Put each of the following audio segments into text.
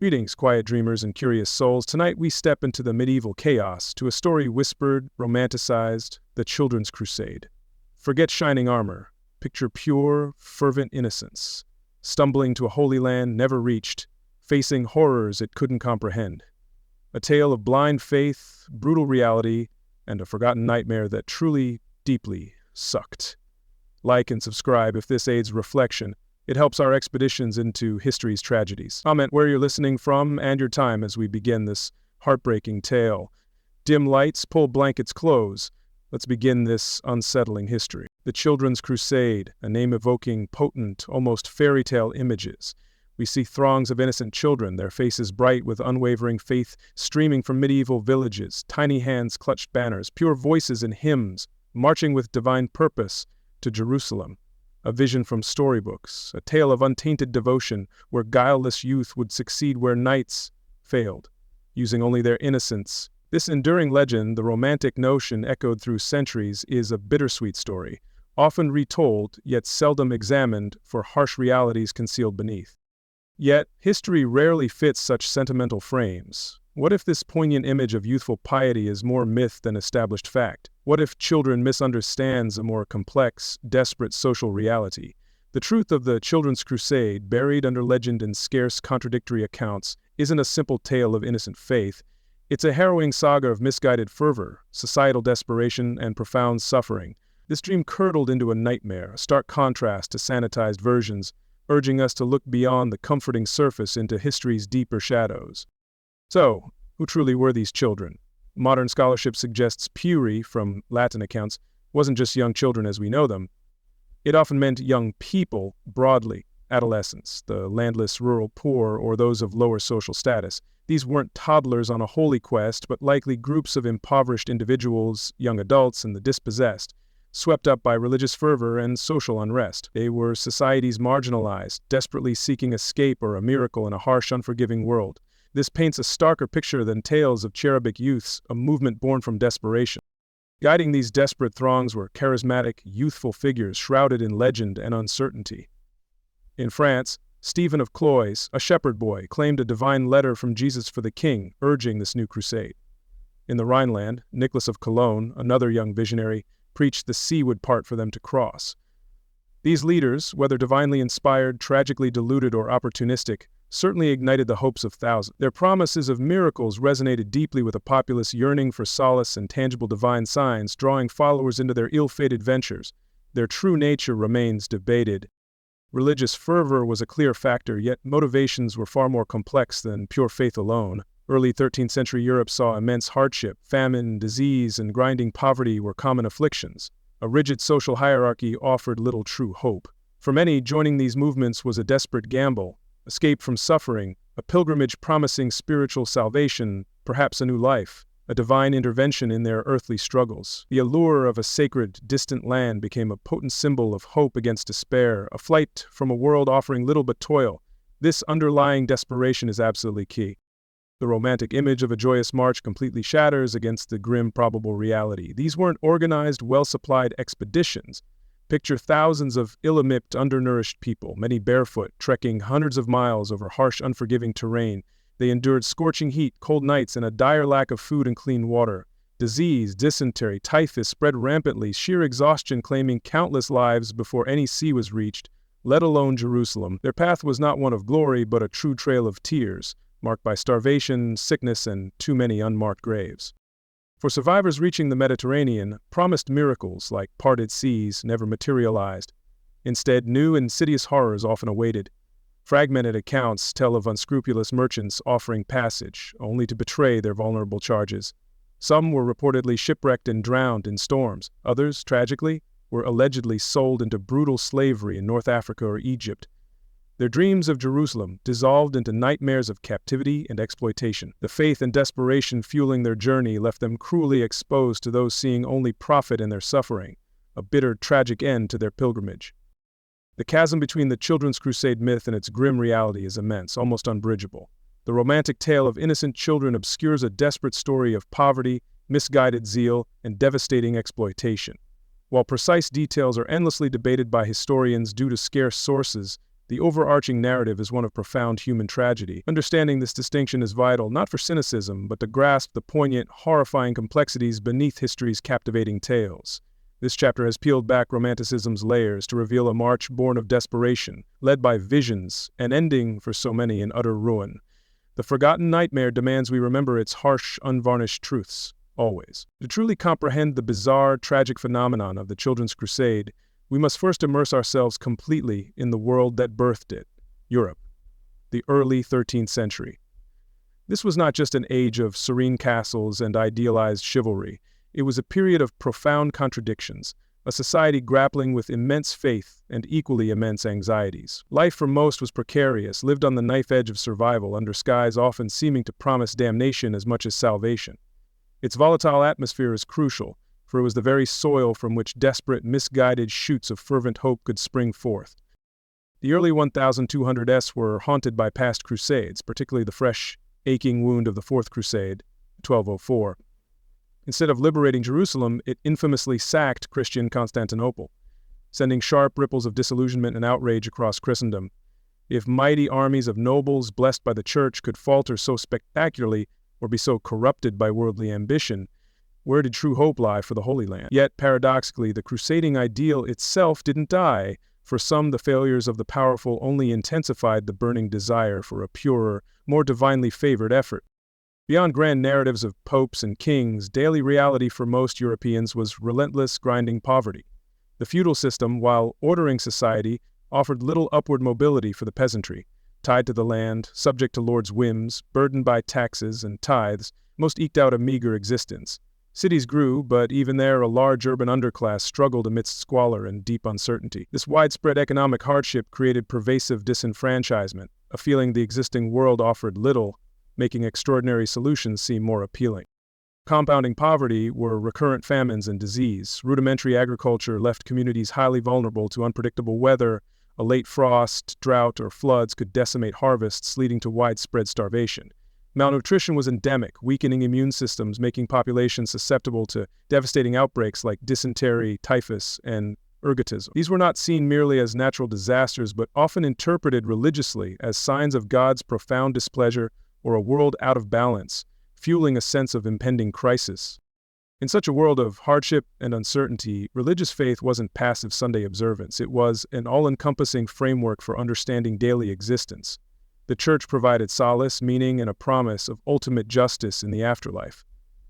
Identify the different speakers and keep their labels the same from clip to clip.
Speaker 1: Greetings, quiet dreamers and curious souls. Tonight we step into the medieval chaos to a story whispered, romanticized, the Children's Crusade. Forget shining armor. Picture pure, fervent innocence, stumbling to a holy land never reached, facing horrors it couldn't comprehend. A tale of blind faith, brutal reality, and a forgotten nightmare that truly, deeply sucked. Like and subscribe if this aids reflection. It helps our expeditions into history's tragedies. Comment where you're listening from and your time as we begin this heartbreaking tale. Dim lights, pull blankets close. Let's begin this unsettling history. The Children's Crusade, a name evoking potent, almost fairy tale images. We see throngs of innocent children, their faces bright with unwavering faith, streaming from medieval villages, tiny hands clutched banners, pure voices in hymns, marching with divine purpose to Jerusalem. A vision from storybooks, a tale of untainted devotion where guileless youth would succeed where knights failed, using only their innocence. This enduring legend, the romantic notion echoed through centuries, is a bittersweet story, often retold yet seldom examined for harsh realities concealed beneath. Yet, history rarely fits such sentimental frames. What if this poignant image of youthful piety is more myth than established fact? What if children misunderstands a more complex, desperate social reality? The truth of the Children's Crusade, buried under legend and scarce contradictory accounts, isn't a simple tale of innocent faith. It's a harrowing saga of misguided fervor, societal desperation, and profound suffering. This dream curdled into a nightmare, a stark contrast to sanitized versions, urging us to look beyond the comforting surface into history's deeper shadows. So, who truly were these children? Modern scholarship suggests Pueri, from Latin accounts, wasn't just young children as we know them. It often meant young people, broadly, adolescents, the landless rural poor, or those of lower social status. These weren't toddlers on a holy quest, but likely groups of impoverished individuals, young adults, and the dispossessed, swept up by religious fervor and social unrest. They were society's marginalized, desperately seeking escape or a miracle in a harsh, unforgiving world. This paints a starker picture than tales of cherubic youths, a movement born from desperation. Guiding these desperate throngs were charismatic, youthful figures shrouded in legend and uncertainty. In France, Stephen of Cloyes, a shepherd boy, claimed a divine letter from Jesus for the king, urging this new crusade. In the Rhineland, Nicholas of Cologne, another young visionary, preached the sea would part for them to cross. These leaders, whether divinely inspired, tragically deluded, or opportunistic, certainly ignited the hopes of thousands. Their promises of miracles resonated deeply with a populace yearning for solace and tangible divine signs, drawing followers into their ill-fated ventures. Their true nature remains debated. Religious fervor was a clear factor, yet motivations were far more complex than pure faith alone. Early 13th century Europe saw immense hardship. Famine, disease, and grinding poverty were common afflictions. A rigid social hierarchy offered little true hope. For many, joining these movements was a desperate gamble. Escape from suffering, a pilgrimage promising spiritual salvation, perhaps a new life, a divine intervention in their earthly struggles. The allure of a sacred, distant land became a potent symbol of hope against despair, a flight from a world offering little but toil. This underlying desperation is absolutely key. The romantic image of a joyous march completely shatters against the grim probable reality. These weren't organized, well-supplied expeditions. Picture thousands of ill-equipped, undernourished people, many barefoot, trekking hundreds of miles over harsh, unforgiving terrain. They endured scorching heat, cold nights, and a dire lack of food and clean water. Disease, dysentery, typhus spread rampantly, sheer exhaustion claiming countless lives before any sea was reached, let alone Jerusalem. Their path was not one of glory, but a true trail of tears, marked by starvation, sickness, and too many unmarked graves. For survivors reaching the Mediterranean, promised miracles like parted seas never materialized. Instead, new insidious horrors often awaited. Fragmented accounts tell of unscrupulous merchants offering passage, only to betray their vulnerable charges. Some were reportedly shipwrecked and drowned in storms. Others, tragically, were allegedly sold into brutal slavery in North Africa or Egypt. Their dreams of Jerusalem dissolved into nightmares of captivity and exploitation. The faith and desperation fueling their journey left them cruelly exposed to those seeing only profit in their suffering, a bitter, tragic end to their pilgrimage. The chasm between the Children's Crusade myth and its grim reality is immense, almost unbridgeable. The romantic tale of innocent children obscures a desperate story of poverty, misguided zeal, and devastating exploitation. While precise details are endlessly debated by historians due to scarce sources, The overarching narrative is one of profound human tragedy. Understanding this distinction is vital, not for cynicism, but to grasp the poignant, horrifying complexities beneath history's captivating tales. This chapter has peeled back Romanticism's layers to reveal a march born of desperation, led by visions, and ending, for so many, in utter ruin. The forgotten nightmare demands we remember its harsh, unvarnished truths, always. To truly comprehend the bizarre, tragic phenomenon of the Children's Crusade, we must first immerse ourselves completely in the world that birthed it, Europe, the early 13th century. This was not just an age of serene castles and idealized chivalry. It was a period of profound contradictions, a society grappling with immense faith and equally immense anxieties. Life for most was precarious, lived on the knife edge of survival under skies often seeming to promise damnation as much as salvation. Its volatile atmosphere is crucial, for it was the very soil from which desperate, misguided shoots of fervent hope could spring forth. The early 1200s were haunted by past crusades, particularly the fresh, aching wound of the Fourth Crusade, 1204. Instead of liberating Jerusalem, it infamously sacked Christian Constantinople, sending sharp ripples of disillusionment and outrage across Christendom. If mighty armies of nobles blessed by the Church could falter so spectacularly or be so corrupted by worldly ambition, where did true hope lie for the Holy Land? Yet, paradoxically, the crusading ideal itself didn't die. For some, the failures of the powerful only intensified the burning desire for a purer, more divinely favored effort. Beyond grand narratives of popes and kings, daily reality for most Europeans was relentless, grinding poverty. The feudal system, while ordering society, offered little upward mobility for the peasantry. Tied to the land, subject to lords' whims, burdened by taxes and tithes, most eked out a meager existence. Cities grew, but even there a large urban underclass struggled amidst squalor and deep uncertainty. This widespread economic hardship created pervasive disenfranchisement, a feeling the existing world offered little, making extraordinary solutions seem more appealing. Compounding poverty were recurrent famines and disease. Rudimentary agriculture left communities highly vulnerable to unpredictable weather. A late frost, drought, or floods could decimate harvests, leading to widespread starvation. Malnutrition was endemic, weakening immune systems, making populations susceptible to devastating outbreaks like dysentery, typhus, and ergotism. These were not seen merely as natural disasters, but often interpreted religiously as signs of God's profound displeasure or a world out of balance, fueling a sense of impending crisis. In such a world of hardship and uncertainty, religious faith wasn't passive Sunday observance. It was an all-encompassing framework for understanding daily existence. The Church provided solace, meaning, and a promise of ultimate justice in the afterlife.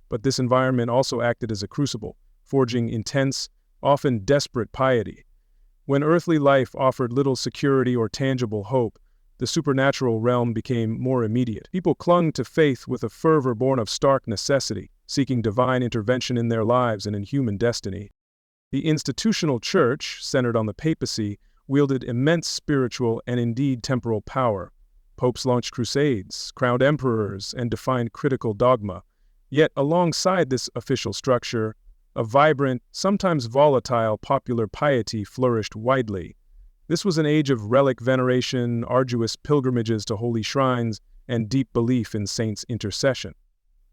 Speaker 1: But this environment also acted as a crucible, forging intense, often desperate piety. When earthly life offered little security or tangible hope, the supernatural realm became more immediate. People clung to faith with a fervor born of stark necessity, seeking divine intervention in their lives and in human destiny. The institutional Church, centered on the papacy, wielded immense spiritual and indeed temporal power. Popes launched crusades, crowned emperors, and defined critical dogma. Yet, alongside this official structure, a vibrant, sometimes volatile popular piety flourished widely. This was an age of relic veneration, arduous pilgrimages to holy shrines, and deep belief in saints' intercession.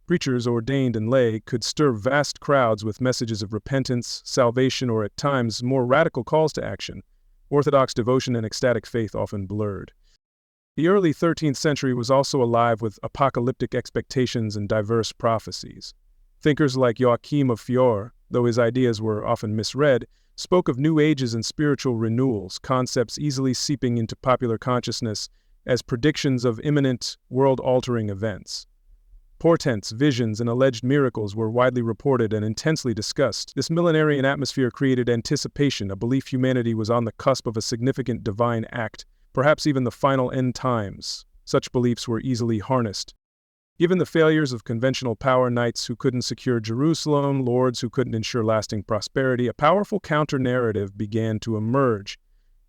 Speaker 1: Preachers, ordained and lay, could stir vast crowds with messages of repentance, salvation, or at times more radical calls to action. Orthodox devotion and ecstatic faith often blurred. The early 13th century was also alive with apocalyptic expectations and diverse prophecies. Thinkers like Joachim of Fiore, though his ideas were often misread, spoke of new ages and spiritual renewals, concepts easily seeping into popular consciousness as predictions of imminent, world-altering events. Portents, visions, and alleged miracles were widely reported and intensely discussed. This millenarian atmosphere created anticipation, a belief humanity was on the cusp of a significant divine act, perhaps even the final end times. Such beliefs were easily harnessed. Given the failures of conventional power, knights who couldn't secure Jerusalem, lords who couldn't ensure lasting prosperity, a powerful counter-narrative began to emerge.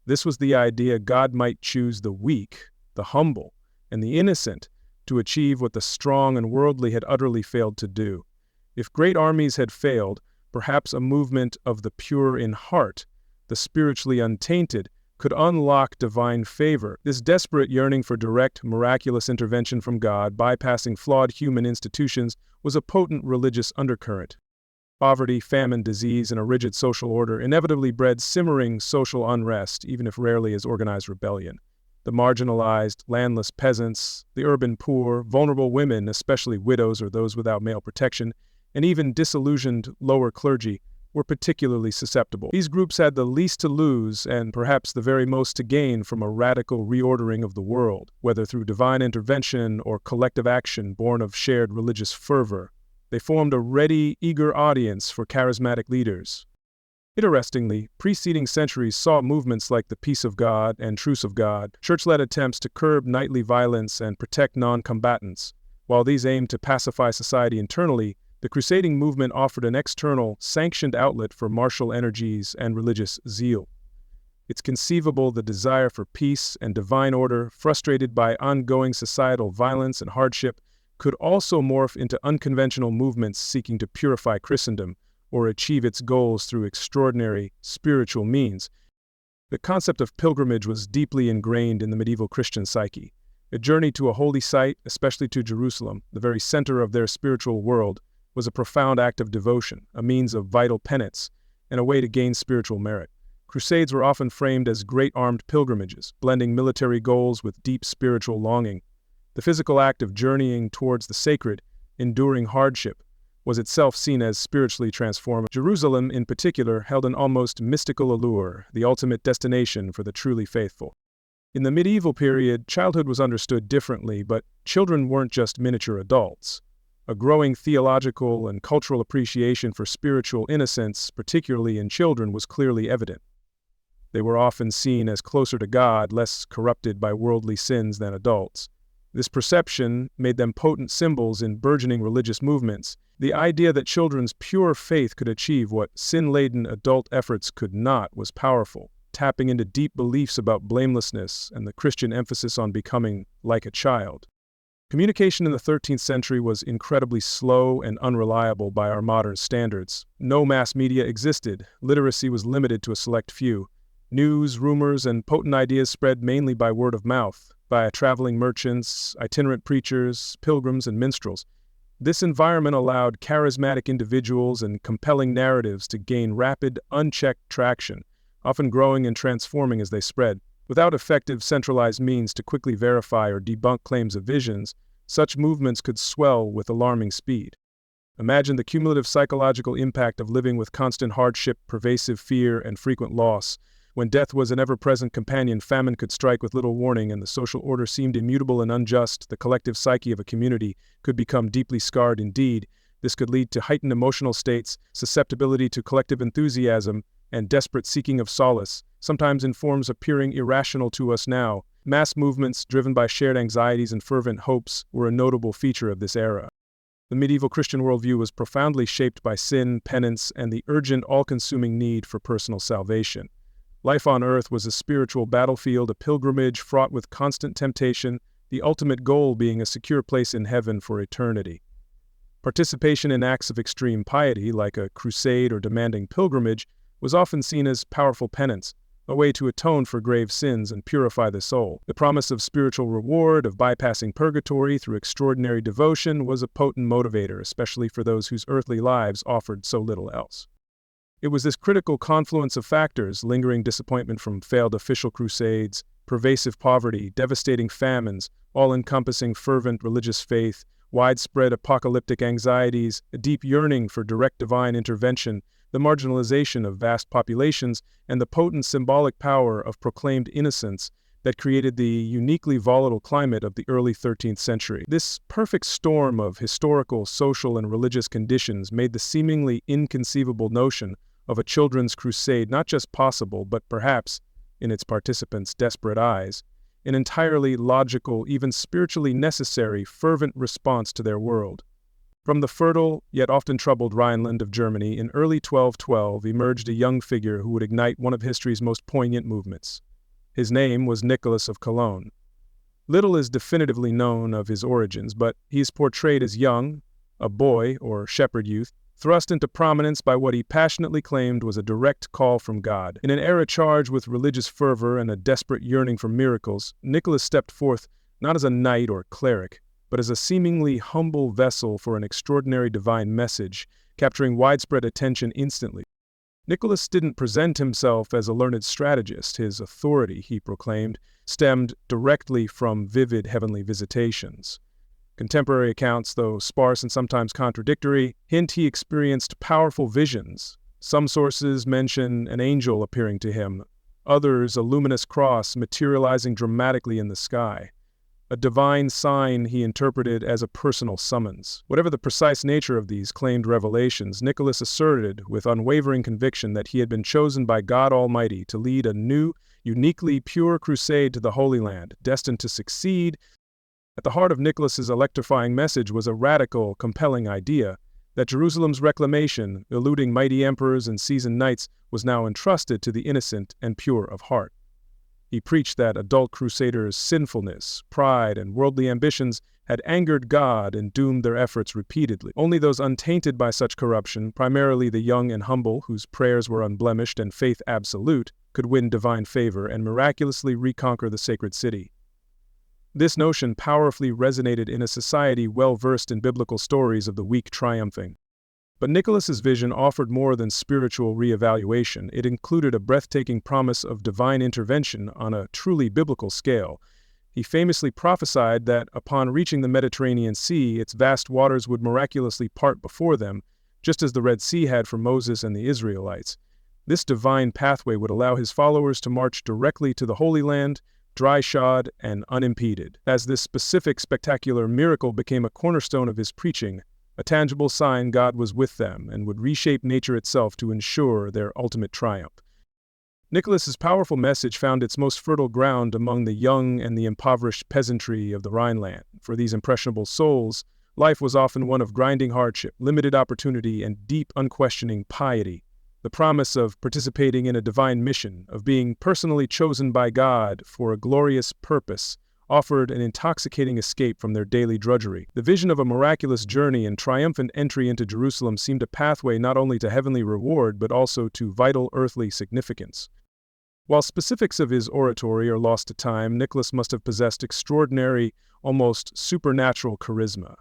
Speaker 1: This was the idea God might choose the weak, the humble, and the innocent to achieve what the strong and worldly had utterly failed to do. If great armies had failed, perhaps a movement of the pure in heart, the spiritually untainted, could unlock divine favor. This desperate yearning for direct, miraculous intervention from God, bypassing flawed human institutions, was a potent religious undercurrent. Poverty, famine, disease, and a rigid social order inevitably bred simmering social unrest, even if rarely as organized rebellion. the marginalized, landless peasants, the urban poor, vulnerable women, especially widows or those without male protection, and even disillusioned lower clergy were particularly susceptible. These groups had the least to lose and perhaps the very most to gain from a radical reordering of the world, whether through divine intervention or collective action born of shared religious fervor. They formed a ready, eager audience for charismatic leaders. Interestingly, preceding centuries saw movements like the Peace of God and Truce of God, church-led attempts to curb nightly violence and protect non-combatants. While these aimed to pacify society internally, the crusading movement offered an external, sanctioned outlet for martial energies and religious zeal. It's conceivable the desire for peace and divine order, frustrated by ongoing societal violence and hardship, could also morph into unconventional movements seeking to purify Christendom or achieve its goals through extraordinary spiritual means. The concept of pilgrimage was deeply ingrained in the medieval Christian psyche. A journey to a holy site, especially to Jerusalem, the very center of their spiritual world, was a profound act of devotion, a means of vital penance, and a way to gain spiritual merit. Crusades were often framed as great armed pilgrimages, blending military goals with deep spiritual longing. The physical act of journeying towards the sacred, enduring hardship, was itself seen as spiritually transformative. Jerusalem, in particular, held an almost mystical allure, the ultimate destination for the truly faithful. In the medieval period, childhood was understood differently, but children weren't just miniature adults. A growing theological and cultural appreciation for spiritual innocence, particularly in children, was clearly evident. They were often seen as closer to God, less corrupted by worldly sins than adults. This perception made them potent symbols in burgeoning religious movements. The idea that children's pure faith could achieve what sin-laden adult efforts could not was powerful, tapping into deep beliefs about blamelessness and the Christian emphasis on becoming like a child. Communication in the 13th century was incredibly slow and unreliable by our modern standards. No mass media existed. Literacy was limited to a select few. News, rumors, and potent ideas spread mainly by word of mouth, via traveling merchants, itinerant preachers, pilgrims, and minstrels. This environment allowed charismatic individuals and compelling narratives to gain rapid, unchecked traction, often growing and transforming as they spread. Without effective centralized means to quickly verify or debunk claims of visions, such movements could swell with alarming speed. Imagine the cumulative psychological impact of living with constant hardship, pervasive fear, and frequent loss. When death was an ever-present companion, famine could strike with little warning, and the social order seemed immutable and unjust. The collective psyche of a community could become deeply scarred indeed. This could lead to heightened emotional states, susceptibility to collective enthusiasm, and desperate seeking of solace, sometimes in forms appearing irrational to us now. Mass movements driven by shared anxieties and fervent hopes were a notable feature of this era. The medieval Christian worldview was profoundly shaped by sin, penance, and the urgent, all-consuming need for personal salvation. Life on earth was a spiritual battlefield, a pilgrimage fraught with constant temptation, the ultimate goal being a secure place in heaven for eternity. Participation in acts of extreme piety, like a crusade or demanding pilgrimage, was often seen as powerful penance, a way to atone for grave sins and purify the soul. The promise of spiritual reward, of bypassing purgatory through extraordinary devotion, was a potent motivator, especially for those whose earthly lives offered so little else. It was this critical confluence of factors, lingering disappointment from failed official crusades, pervasive poverty, devastating famines, all-encompassing fervent religious faith, widespread apocalyptic anxieties, a deep yearning for direct divine intervention, the marginalization of vast populations, and the potent symbolic power of proclaimed innocence that created the uniquely volatile climate of the early 13th century. This perfect storm of historical, social, and religious conditions made the seemingly inconceivable notion of a children's crusade not just possible, but perhaps, in its participants' desperate eyes, an entirely logical, even spiritually necessary, fervent response to their world. From the fertile, yet often troubled Rhineland of Germany in early 1212 emerged a young figure who would ignite one of history's most poignant movements. His name was Nicholas of Cologne. Little is definitively known of his origins, but he is portrayed as young, a boy or shepherd youth, thrust into prominence by what he passionately claimed was a direct call from God. In an era charged with religious fervor and a desperate yearning for miracles, Nicholas stepped forth not as a knight or cleric, but as a seemingly humble vessel for an extraordinary divine message, capturing widespread attention instantly. Nicholas didn't present himself as a learned strategist. His authority, he proclaimed, stemmed directly from vivid heavenly visitations. Contemporary accounts, though sparse and sometimes contradictory, hint he experienced powerful visions. Some sources mention an angel appearing to him, others a luminous cross materializing dramatically in the sky. A divine sign he interpreted as a personal summons. Whatever the precise nature of these claimed revelations, Nicholas asserted with unwavering conviction that he had been chosen by God Almighty to lead a new, uniquely pure crusade to the Holy Land, destined to succeed. At the heart of Nicholas's electrifying message was a radical, compelling idea that Jerusalem's reclamation, eluding mighty emperors and seasoned knights, was now entrusted to the innocent and pure of heart. He preached that adult crusaders' sinfulness, pride, and worldly ambitions had angered God and doomed their efforts repeatedly. Only those untainted by such corruption, primarily the young and humble whose prayers were unblemished and faith absolute, could win divine favor and miraculously reconquer the sacred city. This notion powerfully resonated in a society well versed in biblical stories of the weak triumphing. But Nicholas's vision offered more than spiritual reevaluation. It included a breathtaking promise of divine intervention on a truly biblical scale. He famously prophesied that upon reaching the Mediterranean Sea, its vast waters would miraculously part before them, just as the Red Sea had for Moses and the Israelites. This divine pathway would allow his followers to march directly to the Holy Land, dry-shod and unimpeded. As this specific spectacular miracle became a cornerstone of his preaching, a tangible sign God was with them and would reshape nature itself to ensure their ultimate triumph. Nicholas's powerful message found its most fertile ground among the young and the impoverished peasantry of the Rhineland. For these impressionable souls, life was often one of grinding hardship, limited opportunity, and deep, unquestioning piety. The promise of participating in a divine mission, of being personally chosen by God for a glorious purpose, offered an intoxicating escape from their daily drudgery. The vision of a miraculous journey and triumphant entry into Jerusalem seemed a pathway not only to heavenly reward but also to vital earthly significance. While specifics of his oratory are lost to time, Nicholas must have possessed extraordinary, almost supernatural charisma.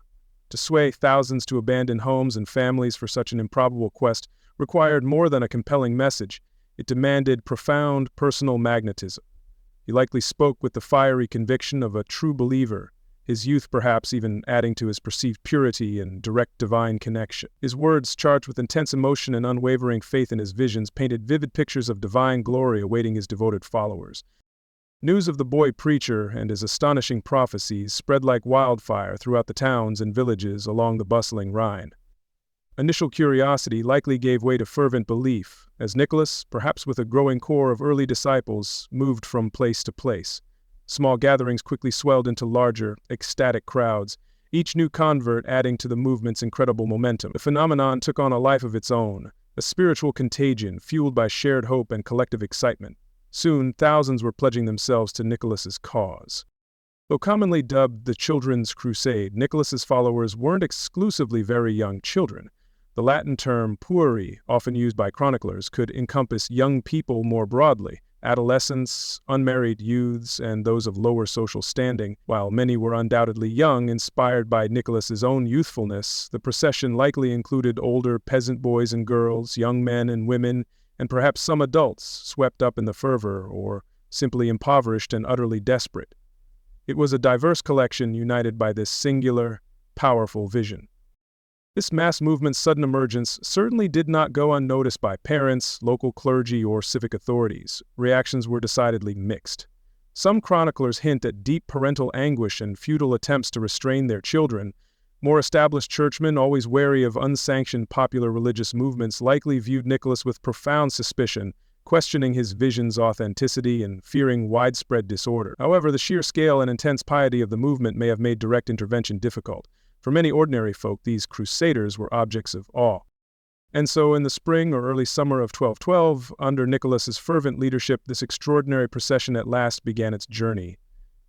Speaker 1: To sway thousands to abandon homes and families for such an improbable quest required more than a compelling message. It demanded profound personal magnetism. He likely spoke with the fiery conviction of a true believer, his youth perhaps even adding to his perceived purity and direct divine connection. His words, charged with intense emotion and unwavering faith in his visions, painted vivid pictures of divine glory awaiting his devoted followers. News of the boy preacher and his astonishing prophecies spread like wildfire throughout the towns and villages along the bustling Rhine. Initial curiosity likely gave way to fervent belief, as Nicholas, perhaps with a growing core of early disciples, moved from place to place. Small gatherings quickly swelled into larger, ecstatic crowds, each new convert adding to the movement's incredible momentum. The phenomenon took on a life of its own, a spiritual contagion fueled by shared hope and collective excitement. Soon, thousands were pledging themselves to Nicholas's cause. Though commonly dubbed the Children's Crusade, Nicholas's followers weren't exclusively very young children. The Latin term Pueri, often used by chroniclers, could encompass young people more broadly, adolescents, unmarried youths, and those of lower social standing. While many were undoubtedly young, inspired by Nicholas's own youthfulness, the procession likely included older peasant boys and girls, young men and women, and perhaps some adults swept up in the fervor or simply impoverished and utterly desperate. It was a diverse collection united by this singular, powerful vision. This mass movement's sudden emergence certainly did not go unnoticed by parents, local clergy, or civic authorities. Reactions were decidedly mixed. Some chroniclers hint at deep parental anguish and futile attempts to restrain their children. More established churchmen, always wary of unsanctioned popular religious movements, likely viewed Nicholas with profound suspicion, questioning his vision's authenticity and fearing widespread disorder. However, the sheer scale and intense piety of the movement may have made direct intervention difficult. For many ordinary folk, these crusaders were objects of awe. And so in the spring or early summer of 1212, under Nicholas's fervent leadership, this extraordinary procession at last began its journey.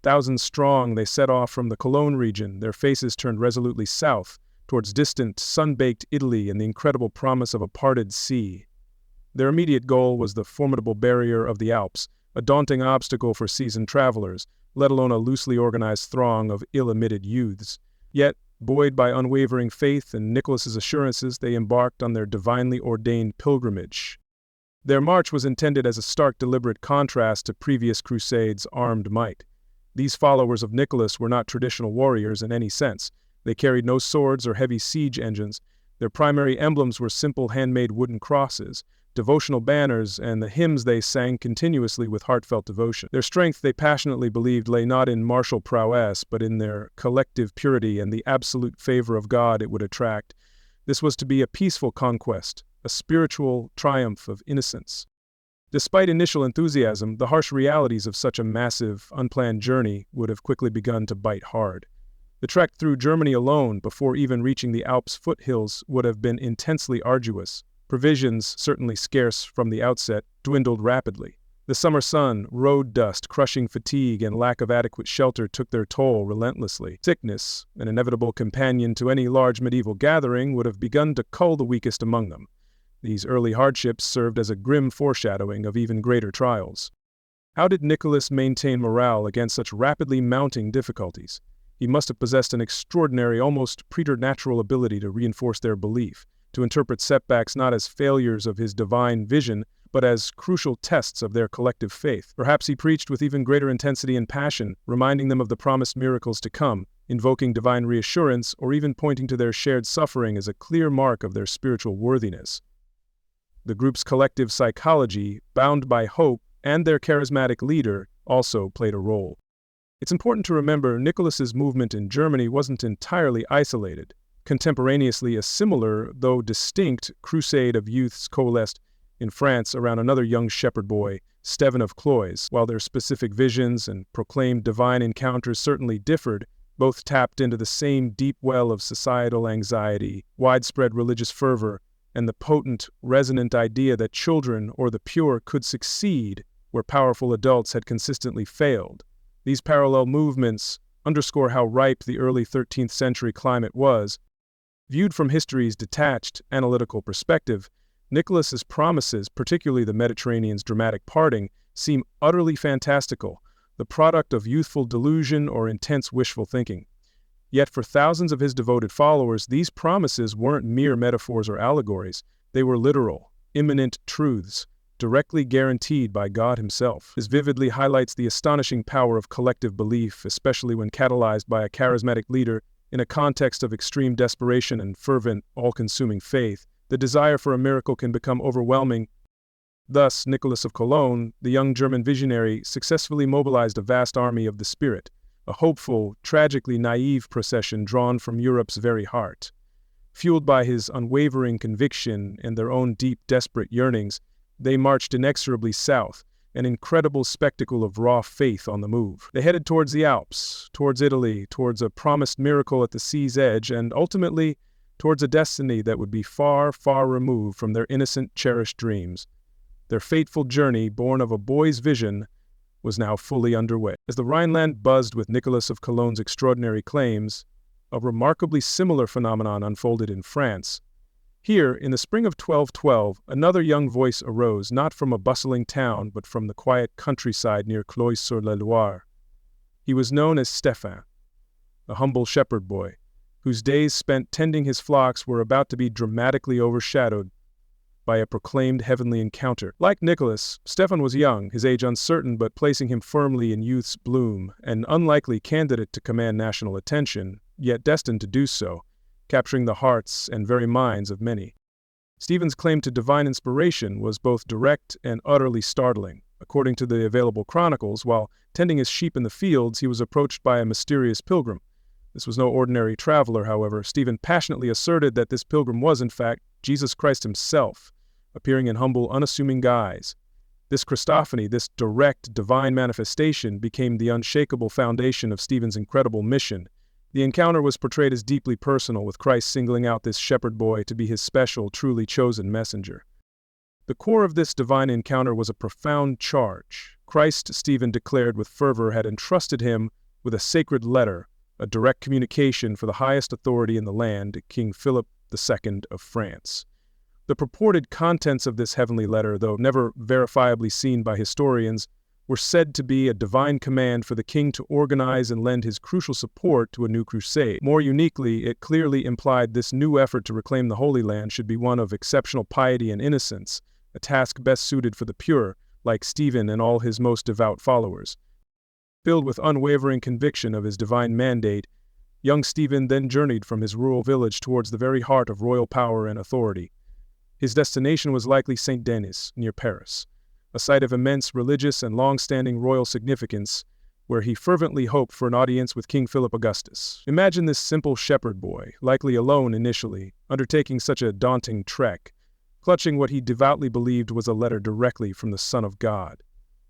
Speaker 1: Thousands strong, they set off from the Cologne region, their faces turned resolutely south, towards distant, sun-baked Italy and the incredible promise of a parted sea. Their immediate goal was the formidable barrier of the Alps, a daunting obstacle for seasoned travelers, let alone a loosely organized throng of ill-admitted youths. Yet, buoyed by unwavering faith and Nicholas's assurances, they embarked on their divinely ordained pilgrimage. Their march was intended as a stark, deliberate contrast to previous crusades' armed might. These followers of Nicholas were not traditional warriors in any sense. They carried no swords or heavy siege engines. Their primary emblems were simple handmade wooden crosses, devotional banners, and the hymns they sang continuously with heartfelt devotion. Their strength, they passionately believed, lay not in martial prowess, but in their collective purity and the absolute favor of God it would attract. This was to be a peaceful conquest, a spiritual triumph of innocence. Despite initial enthusiasm, the harsh realities of such a massive, unplanned journey would have quickly begun to bite hard. The trek through Germany alone, before even reaching the Alps foothills, would have been intensely arduous. Provisions, certainly scarce from the outset, dwindled rapidly. The summer sun, road dust, crushing fatigue, and lack of adequate shelter took their toll relentlessly. Sickness, an inevitable companion to any large medieval gathering, would have begun to cull the weakest among them. These early hardships served as a grim foreshadowing of even greater trials. How did Nicholas maintain morale against such rapidly mounting difficulties? He must have possessed an extraordinary, almost preternatural ability to reinforce their belief, to interpret setbacks not as failures of his divine vision, but as crucial tests of their collective faith. Perhaps he preached with even greater intensity and passion, reminding them of the promised miracles to come, invoking divine reassurance, or even pointing to their shared suffering as a clear mark of their spiritual worthiness. The group's collective psychology, bound by hope, and their charismatic leader also played a role. It's important to remember Nicholas's movement in Germany wasn't entirely isolated. Contemporaneously, a similar, though distinct, crusade of youths coalesced in France around another young shepherd boy, Stephen of Cloyes. While their specific visions and proclaimed divine encounters certainly differed, both tapped into the same deep well of societal anxiety, widespread religious fervor, and the potent, resonant idea that children or the pure could succeed where powerful adults had consistently failed. These parallel movements underscore how ripe the early 13th century climate was. Viewed from history's detached, analytical perspective, Nicholas's promises, particularly the Mediterranean's dramatic parting, seem utterly fantastical, the product of youthful delusion or intense wishful thinking. Yet for thousands of his devoted followers, these promises weren't mere metaphors or allegories. They were literal, immanent truths, directly guaranteed by God himself. This vividly highlights the astonishing power of collective belief, especially when catalyzed by a charismatic leader in a context of extreme desperation and fervent, all-consuming faith. The desire for a miracle can become overwhelming. Thus, Nicholas of Cologne, the young German visionary, successfully mobilized a vast army of the spirit, a hopeful, tragically naive procession drawn from Europe's very heart. Fueled by his unwavering conviction and their own deep, desperate yearnings, they marched inexorably south, an incredible spectacle of raw faith on the move. They headed towards the Alps, towards Italy, towards a promised miracle at the sea's edge, and ultimately towards a destiny that would be far, far removed from their innocent, cherished dreams. Their fateful journey, born of a boy's vision, was now fully underway. As the Rhineland buzzed with Nicholas of Cologne's extraordinary claims, a remarkably similar phenomenon unfolded in France. Here, in the spring of 1212, another young voice arose, not from a bustling town, but from the quiet countryside near Cloyes-sur-la-Loire. He was known as Stephen, a humble shepherd boy, whose days spent tending his flocks were about to be dramatically overshadowed by a proclaimed heavenly encounter. Like Nicholas, Stephen was young, his age uncertain, but placing him firmly in youth's bloom, an unlikely candidate to command national attention, yet destined to do so, capturing the hearts and very minds of many. Stephen's claim to divine inspiration was both direct and utterly startling. According to the available chronicles, while tending his sheep in the fields, he was approached by a mysterious pilgrim. This was no ordinary traveler, however. Stephen passionately asserted that this pilgrim was, in fact, Jesus Christ himself, appearing in humble, unassuming guise. This Christophany, this direct, divine manifestation, became the unshakable foundation of Stephen's incredible mission. The encounter was portrayed as deeply personal, with Christ singling out this shepherd boy to be his special, truly chosen messenger. The core of this divine encounter was a profound charge. Christ, Stephen declared with fervor, had entrusted him with a sacred letter, a direct communication for the highest authority in the land, King Philip II of France. The purported contents of this heavenly letter, though never verifiably seen by historians, were said to be a divine command for the king to organize and lend his crucial support to a new crusade. More uniquely, it clearly implied this new effort to reclaim the Holy Land should be one of exceptional piety and innocence, a task best suited for the pure, like Stephen and all his most devout followers. Filled with unwavering conviction of his divine mandate, young Stephen then journeyed from his rural village towards the very heart of royal power and authority. His destination was likely Saint Denis, near Paris, a site of immense religious and long-standing royal significance, where he fervently hoped for an audience with King Philip Augustus. Imagine this simple shepherd boy, likely alone initially, undertaking such a daunting trek, clutching what he devoutly believed was a letter directly from the Son of God.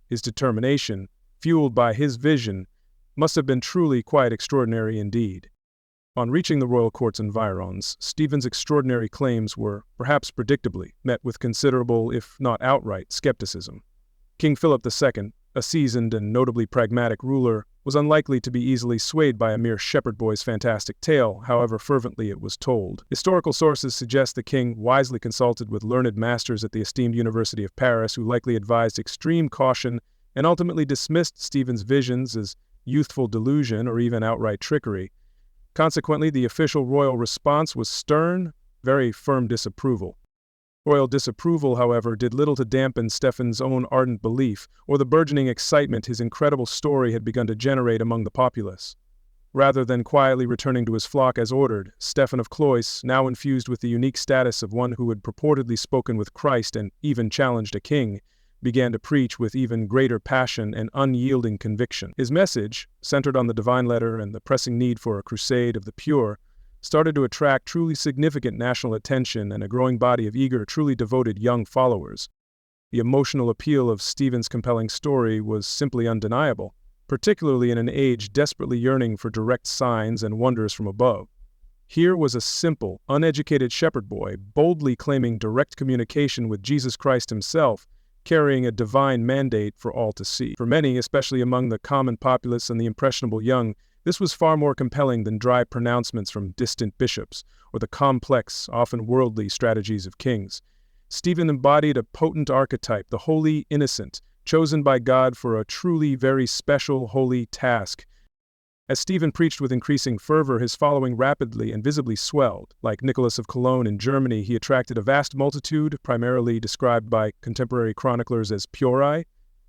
Speaker 1: His determination, fueled by his vision, must have been truly quite extraordinary indeed. On reaching the royal court's environs, Stephen's extraordinary claims were, perhaps predictably, met with considerable, if not outright, skepticism. King Philip II, a seasoned and notably pragmatic ruler, was unlikely to be easily swayed by a mere shepherd boy's fantastic tale, however fervently it was told. Historical sources suggest the king wisely consulted with learned masters at the esteemed University of Paris, who likely advised extreme caution and ultimately dismissed Stephen's visions as youthful delusion or even outright trickery. Consequently, the official royal response was stern, very firm disapproval. Royal disapproval, however, did little to dampen Stephen's own ardent belief or the burgeoning excitement his incredible story had begun to generate among the populace. Rather than quietly returning to his flock as ordered, Stephen of Cloyes, now infused with the unique status of one who had purportedly spoken with Christ and even challenged a king, began to preach with even greater passion and unyielding conviction. His message, centered on the divine letter and the pressing need for a crusade of the pure, started to attract truly significant national attention and a growing body of eager, truly devoted young followers. The emotional appeal of Stephen's compelling story was simply undeniable, particularly in an age desperately yearning for direct signs and wonders from above. Here was a simple, uneducated shepherd boy boldly claiming direct communication with Jesus Christ himself, carrying a divine mandate for all to see. For many, especially among the common populace and the impressionable young, this was far more compelling than dry pronouncements from distant bishops or the complex, often worldly strategies of kings. Stephen embodied a potent archetype, the holy innocent, chosen by God for a truly very special holy task. As Stephen preached with increasing fervor, his following rapidly and visibly swelled. Like Nicholas of Cologne in Germany, he attracted a vast multitude, primarily described by contemporary chroniclers as Pueri,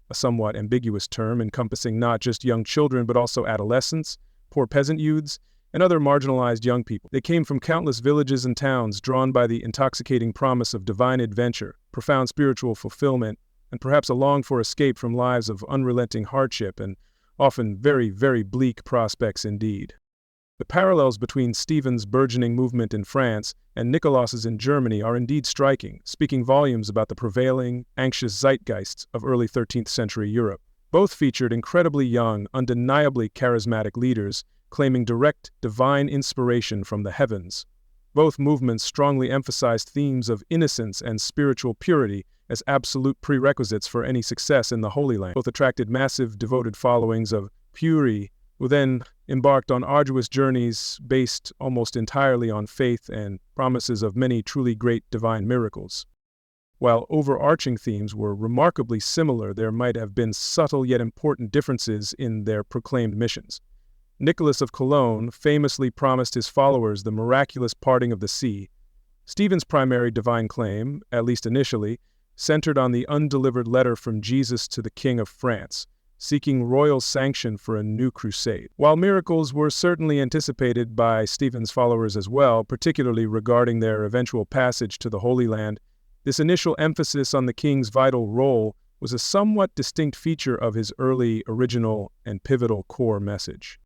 Speaker 1: a somewhat ambiguous term encompassing not just young children but also adolescents, poor peasant youths, and other marginalized young people. They came from countless villages and towns, drawn by the intoxicating promise of divine adventure, profound spiritual fulfillment, and perhaps a longing for escape from lives of unrelenting hardship and often very, very bleak prospects indeed. The parallels between Stephen's burgeoning movement in France and Nicholas's in Germany are indeed striking, speaking volumes about the prevailing, anxious zeitgeists of early 13th century Europe. Both featured incredibly young, undeniably charismatic leaders, claiming direct, divine inspiration from the heavens. Both movements strongly emphasized themes of innocence and spiritual purity as absolute prerequisites for any success in the Holy Land. Both attracted massive, devoted followings of Pueri, who then embarked on arduous journeys based almost entirely on faith and promises of many truly great divine miracles. While overarching themes were remarkably similar, there might have been subtle yet important differences in their proclaimed missions. Nicholas of Cologne famously promised his followers the miraculous parting of the sea. Stephen's primary divine claim, at least initially, centered on the undelivered letter from Jesus to the King of France, seeking royal sanction for a new crusade. While miracles were certainly anticipated by Stephen's followers as well, particularly regarding their eventual passage to the Holy Land, this initial emphasis on the king's vital role was a somewhat distinct feature of his early, original, and pivotal core message.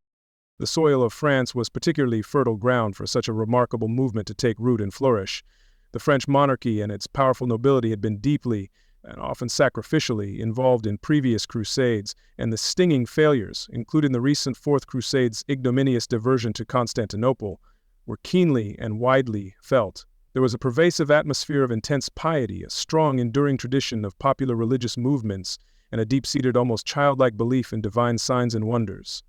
Speaker 1: The soil of France was particularly fertile ground for such a remarkable movement to take root and flourish. The French monarchy and its powerful nobility had been deeply, and often sacrificially, involved in previous crusades, and the stinging failures, including the recent Fourth Crusade's ignominious diversion to Constantinople, were keenly and widely felt. There was a pervasive atmosphere of intense piety, a strong, enduring tradition of popular religious movements, and a deep-seated, almost childlike belief in divine signs and wonders.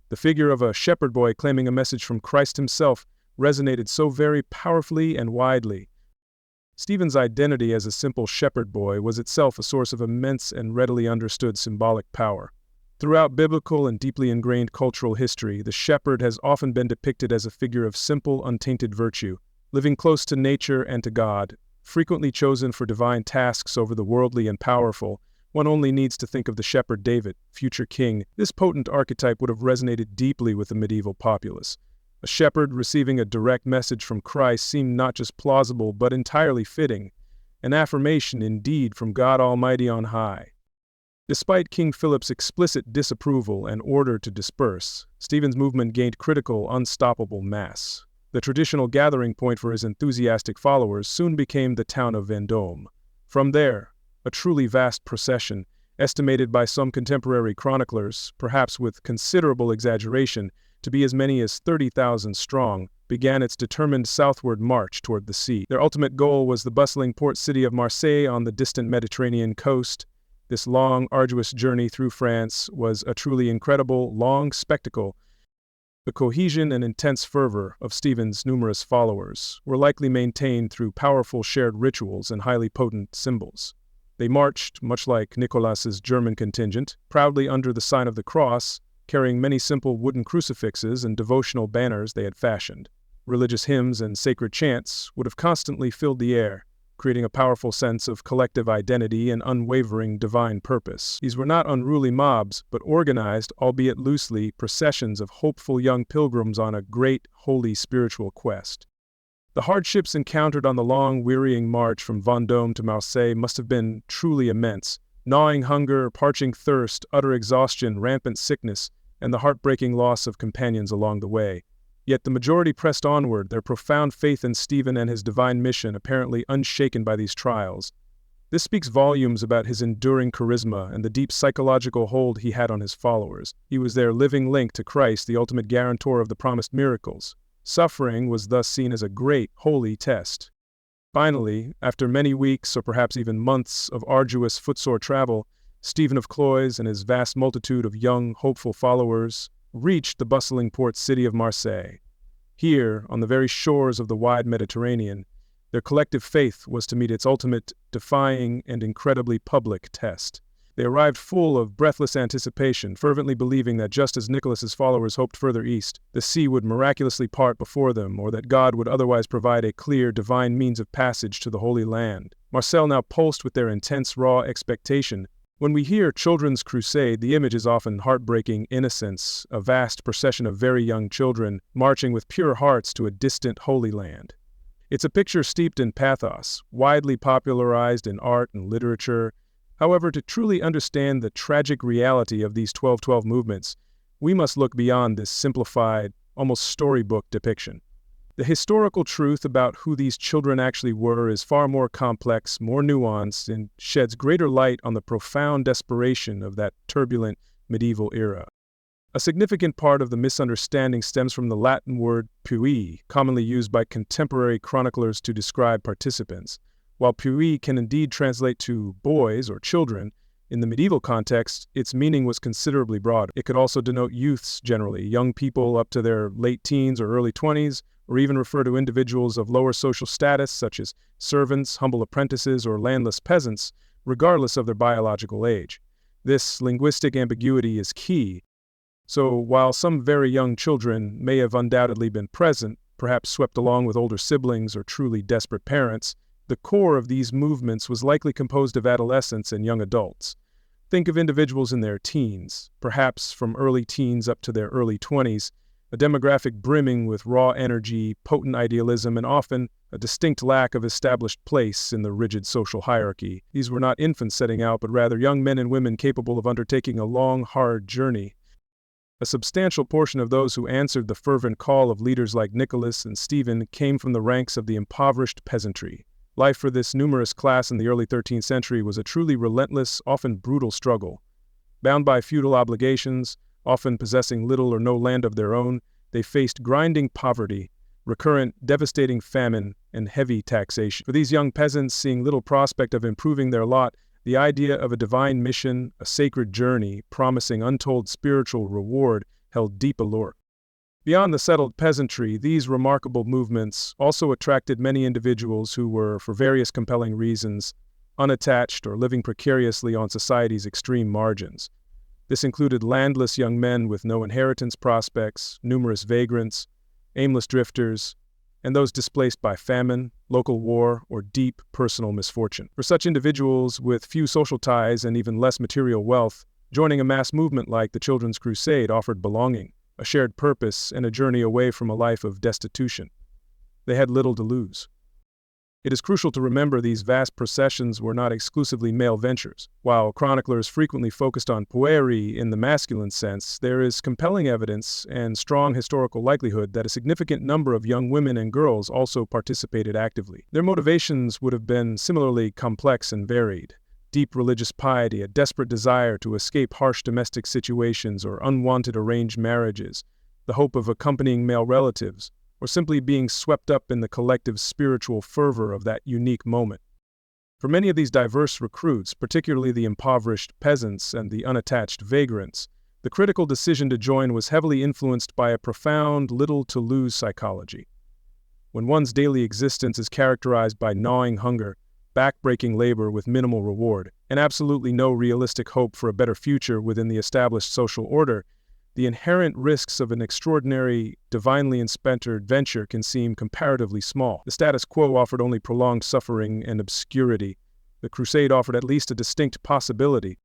Speaker 1: The figure of a shepherd boy claiming a message from Christ himself resonated so very powerfully and widely. Stephen's identity as a simple shepherd boy was itself a source of immense and readily understood symbolic power. Throughout biblical and deeply ingrained cultural history, the shepherd has often been depicted as a figure of simple, untainted virtue, living close to nature and to God, frequently chosen for divine tasks over the worldly and powerful, one only needs to think of the shepherd David, future king. This potent archetype would have resonated deeply with the medieval populace. A shepherd receiving a direct message from Christ seemed not just plausible but entirely fitting, an affirmation indeed from God Almighty on high. Despite King Philip's explicit disapproval and order to disperse, Stephen's movement gained critical, unstoppable mass. The traditional gathering point for his enthusiastic followers soon became the town of Vendome. From there, a truly vast procession, estimated by some contemporary chroniclers, perhaps with considerable exaggeration, to be as many as 30,000 strong, began its determined southward march toward the sea. Their ultimate goal was the bustling port city of Marseilles on the distant Mediterranean coast. This long, arduous journey through France was a truly incredible, long spectacle. The cohesion and intense fervor of Stephen's numerous followers were likely maintained through powerful shared rituals and highly potent symbols. They marched, much like Nicholas's German contingent, proudly under the sign of the cross, carrying many simple wooden crucifixes and devotional banners they had fashioned. Religious hymns and sacred chants would have constantly filled the air, creating a powerful sense of collective identity and unwavering divine purpose. These were not unruly mobs, but organized, albeit loosely, processions of hopeful young pilgrims on a great, holy spiritual quest. The hardships encountered on the long, wearying march from Vendome to Marseilles must have been truly immense. Gnawing hunger, parching thirst, utter exhaustion, rampant sickness, and the heartbreaking loss of companions along the way. Yet the majority pressed onward, their profound faith in Stephen and his divine mission apparently unshaken by these trials. This speaks volumes about his enduring charisma and the deep psychological hold he had on his followers. He was their living link to Christ, the ultimate guarantor of the promised miracles. Suffering was thus seen as a great, holy test. Finally, after many weeks or perhaps even months of arduous footsore travel, Stephen of Cloyes and his vast multitude of young, hopeful followers reached the bustling port city of Marseilles. Here, on the very shores of the wide Mediterranean, their collective faith was to meet its ultimate, defying, and incredibly public test. They arrived full of breathless anticipation, fervently believing that just as Nicholas's followers hoped further east, the sea would miraculously part before them, or that God would otherwise provide a clear, divine means of passage to the Holy Land. Marseilles now pulsed with their intense, raw expectation. When we hear children's crusade, the image is often heartbreaking innocence, a vast procession of very young children marching with pure hearts to a distant Holy Land. It's a picture steeped in pathos, widely popularized in art and literature. However, to truly understand the tragic reality of these 12-12 movements, we must look beyond this simplified, almost storybook depiction. The historical truth about who these children actually were is far more complex, more nuanced, and sheds greater light on the profound desperation of that turbulent medieval era. A significant part of the misunderstanding stems from the Latin word Pueri, commonly used by contemporary chroniclers to describe participants. While Pueri can indeed translate to boys or children, in the medieval context, its meaning was considerably broader. It could also denote youths generally, young people up to their late teens or early 20s, or even refer to individuals of lower social status such as servants, humble apprentices, or landless peasants, regardless of their biological age. This linguistic ambiguity is key. So while some very young children may have undoubtedly been present, perhaps swept along with older siblings or truly desperate parents, the core of these movements was likely composed of adolescents and young adults. Think of individuals in their teens, perhaps from early teens up to their early 20s, a demographic brimming with raw energy, potent idealism, and often a distinct lack of established place in the rigid social hierarchy. These were not infants setting out, but rather young men and women capable of undertaking a long, hard journey. A substantial portion of those who answered the fervent call of leaders like Nicholas and Stephen came from the ranks of the impoverished peasantry. Life for this numerous class in the early 13th century was a truly relentless, often brutal struggle. Bound by feudal obligations, often possessing little or no land of their own, they faced grinding poverty, recurrent, devastating famine, and heavy taxation. For these young peasants, seeing little prospect of improving their lot, the idea of a divine mission, a sacred journey, promising untold spiritual reward, held deep allure. Beyond the settled peasantry, these remarkable movements also attracted many individuals who were, for various compelling reasons, unattached or living precariously on society's extreme margins. This included landless young men with no inheritance prospects, numerous vagrants, aimless drifters, and those displaced by famine, local war, or deep personal misfortune. For such individuals with few social ties and even less material wealth, joining a mass movement like the Children's Crusade offered belonging, a shared purpose, and a journey away from a life of destitution. They had little to lose. It is crucial to remember these vast processions were not exclusively male ventures. While chroniclers frequently focused on Pueri in the masculine sense, there is compelling evidence and strong historical likelihood that a significant number of young women and girls also participated actively. Their motivations would have been similarly complex and varied. Deep religious piety, a desperate desire to escape harsh domestic situations or unwanted arranged marriages, the hope of accompanying male relatives, or simply being swept up in the collective spiritual fervor of that unique moment. For many of these diverse recruits, particularly the impoverished peasants and the unattached vagrants, the critical decision to join was heavily influenced by a profound little-to-lose psychology. When one's daily existence is characterized by gnawing hunger, back-breaking labor with minimal reward, and absolutely no realistic hope for a better future within the established social order, the inherent risks of an extraordinary, divinely inspired venture can seem comparatively small. The status quo offered only prolonged suffering and obscurity. The crusade offered at least a distinct possibility.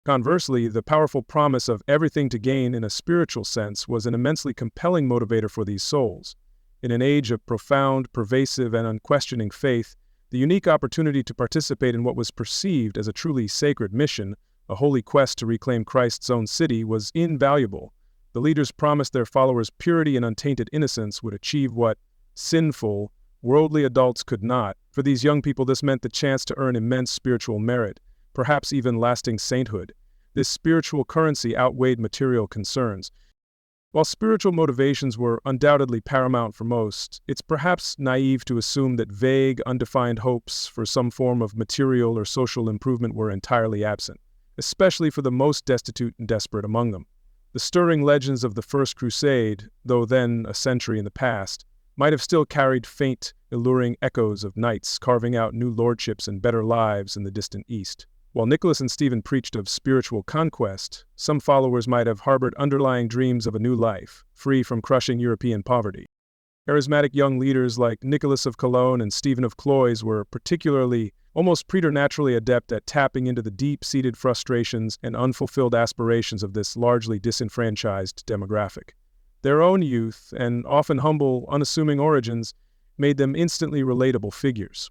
Speaker 1: Conversely, the powerful promise of everything to gain in a spiritual sense was an immensely compelling motivator for these souls. In an age of profound, pervasive, and unquestioning faith, the unique opportunity to participate in what was perceived as a truly sacred mission, a holy quest to reclaim Christ's own city, was invaluable. The leaders promised their followers purity and untainted innocence would achieve what sinful, worldly adults could not. For these young people, this meant the chance to earn immense spiritual merit, perhaps even lasting sainthood. This spiritual currency outweighed material concerns. While spiritual motivations were undoubtedly paramount for most, it's perhaps naive to assume that vague, undefined hopes for some form of material or social improvement were entirely absent, especially for the most destitute and desperate among them. The stirring legends of the First Crusade, though then a century in the past, might have still carried faint, alluring echoes of knights carving out new lordships and better lives in the distant East. While Nicholas and Stephen preached of spiritual conquest, some followers might have harbored underlying dreams of a new life, free from crushing European poverty. Charismatic young leaders like Nicholas of Cologne and Stephen of Cloyes were particularly, almost preternaturally adept at tapping into the deep-seated frustrations and unfulfilled aspirations of this largely disenfranchised demographic. Their own youth, and often humble, unassuming origins, made them instantly relatable figures.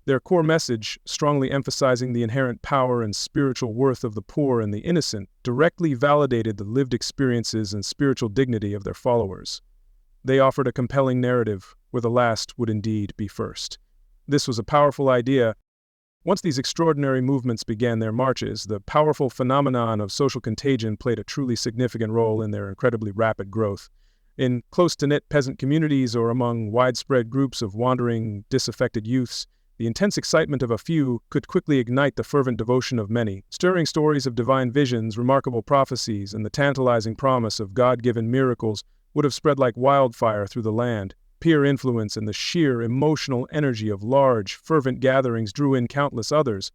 Speaker 1: Their core message, strongly emphasizing the inherent power and spiritual worth of the poor and the innocent, directly validated the lived experiences and spiritual dignity of their followers. They offered a compelling narrative where the last would indeed be first. This was a powerful idea. Once these extraordinary movements began their marches, the powerful phenomenon of social contagion played a truly significant role in their incredibly rapid growth. In close-knit peasant communities or among widespread groups of wandering, disaffected youths, the intense excitement of a few could quickly ignite the fervent devotion of many. Stirring stories of divine visions, remarkable prophecies, and the tantalizing promise of God-given miracles would have spread like wildfire through the land. Peer influence and the sheer emotional energy of large, fervent gatherings drew in countless others.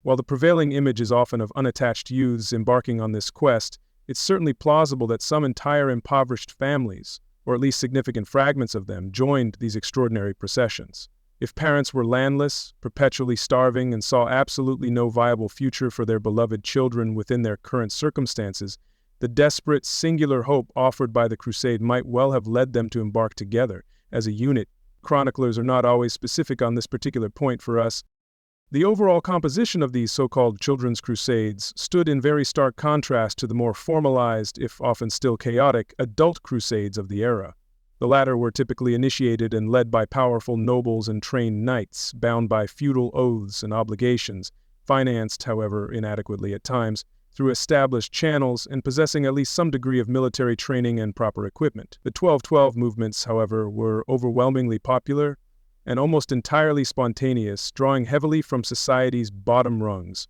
Speaker 1: While the prevailing image is often of unattached youths embarking on this quest, it's certainly plausible that some entire impoverished families, or at least significant fragments of them, joined these extraordinary processions. If parents were landless, perpetually starving, and saw absolutely no viable future for their beloved children within their current circumstances, the desperate, singular hope offered by the crusade might well have led them to embark together, as a unit. Chroniclers are not always specific on this particular point for us. The overall composition of these so-called children's crusades stood in very stark contrast to the more formalized, if often still chaotic, adult crusades of the era. The latter were typically initiated and led by powerful nobles and trained knights, bound by feudal oaths and obligations, financed, however, inadequately at times, through established channels and possessing at least some degree of military training and proper equipment. The 1212 movements, however, were overwhelmingly popular and almost entirely spontaneous, drawing heavily from society's bottom rungs.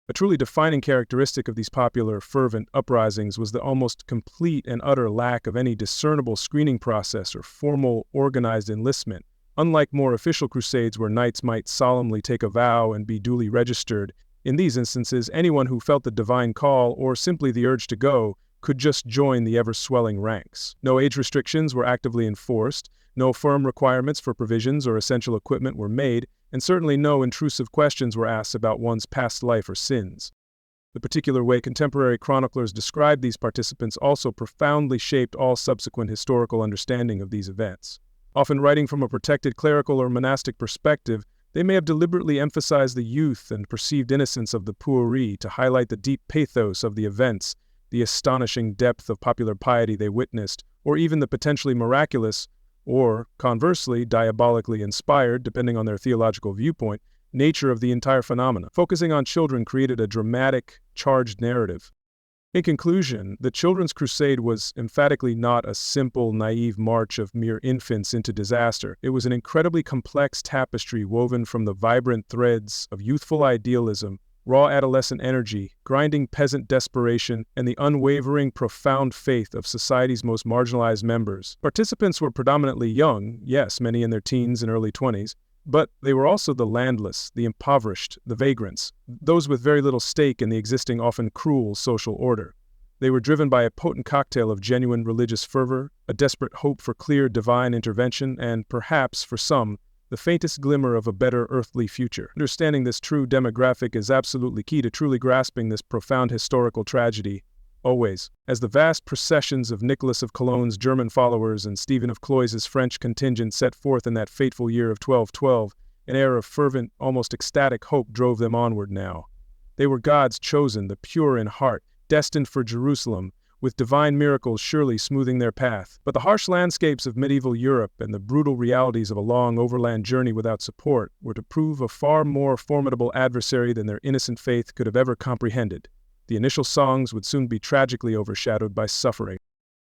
Speaker 1: A truly defining characteristic of these popular, fervent uprisings was the almost complete and utter lack of any discernible screening process or formal, organized enlistment. Unlike more official crusades where knights might solemnly take a vow and be duly registered, in these instances, anyone who felt the divine call or simply the urge to go could just join the ever-swelling ranks. No age restrictions were actively enforced, No firm requirements for provisions or essential equipment were made, and certainly no intrusive questions were asked about one's past life or sins. The particular way contemporary chroniclers described these participants also profoundly shaped all subsequent historical understanding of these events. Often writing from a protected clerical or monastic perspective, they may have deliberately emphasized the youth and perceived innocence of the Pueri to highlight the deep pathos of the events, the astonishing depth of popular piety they witnessed, or even the potentially miraculous, or, conversely, diabolically inspired, depending on their theological viewpoint, nature of the entire phenomena. Focusing on children created a dramatic, charged narrative. In conclusion, the Children's Crusade was emphatically not a simple, naive march of mere infants into disaster. It was an incredibly complex tapestry woven from the vibrant threads of youthful idealism, raw adolescent energy, grinding peasant desperation, and the unwavering, profound faith of society's most marginalized members. Participants were predominantly young, yes, many in their teens and early 20s, but they were also the landless, the impoverished, the vagrants, those with very little stake in the existing, often cruel, social order. They were driven by a potent cocktail of genuine religious fervor, a desperate hope for clear divine intervention, and perhaps, for some, the faintest glimmer of a better earthly future. Understanding this true demographic is absolutely key to truly grasping this profound historical tragedy. Always, as the vast processions of Nicholas of Cologne's German followers and Stephen of Cloyes' French contingent set forth in that fateful year of 1212, an air of fervent, almost ecstatic hope drove them onward now. They were God's chosen, the pure in heart, destined for Jerusalem, with divine miracles surely smoothing their path. But the harsh landscapes of medieval Europe and the brutal realities of a long overland journey without support were to prove a far more formidable adversary than their innocent faith could have ever comprehended. The initial songs would soon be tragically overshadowed by suffering.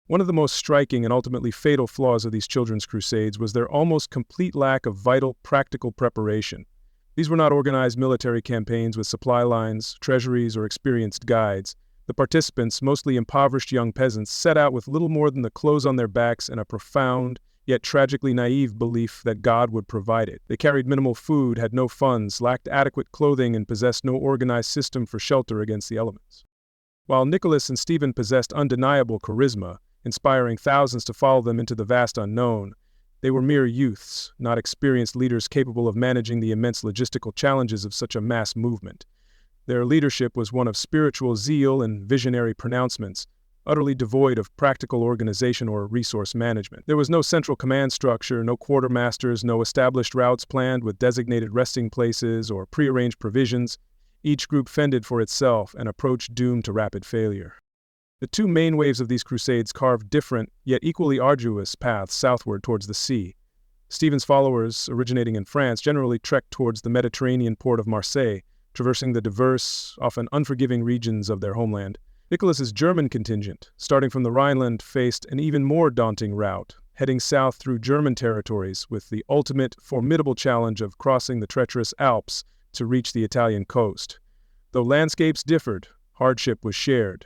Speaker 1: One of the most striking and ultimately fatal flaws of these children's crusades was their almost complete lack of vital, practical preparation. These were not organized military campaigns with supply lines, treasuries, or experienced guides. The participants, mostly impoverished young peasants, set out with little more than the clothes on their backs and a profound, yet tragically naive belief that God would provide it. They carried minimal food, had no funds, lacked adequate clothing, and possessed no organized system for shelter against the elements. While Nicholas and Stephen possessed undeniable charisma, inspiring thousands to follow them into the vast unknown, they were mere youths, not experienced leaders capable of managing the immense logistical challenges of such a mass movement. Their leadership was one of spiritual zeal and visionary pronouncements, utterly devoid of practical organization or resource management. There was no central command structure, no quartermasters, no established routes planned with designated resting places or prearranged provisions. Each group fended for itself, an approach doomed to rapid failure. The two main waves of these crusades carved different, yet equally arduous paths southward towards the sea. Stephen's followers, originating in France, generally trekked towards the Mediterranean port of Marseilles, traversing the diverse, often unforgiving regions of their homeland. Nicholas's German contingent, starting from the Rhineland, faced an even more daunting route, heading south through German territories with the ultimate, formidable challenge of crossing the treacherous Alps to reach the Italian coast. Though landscapes differed, hardship was shared.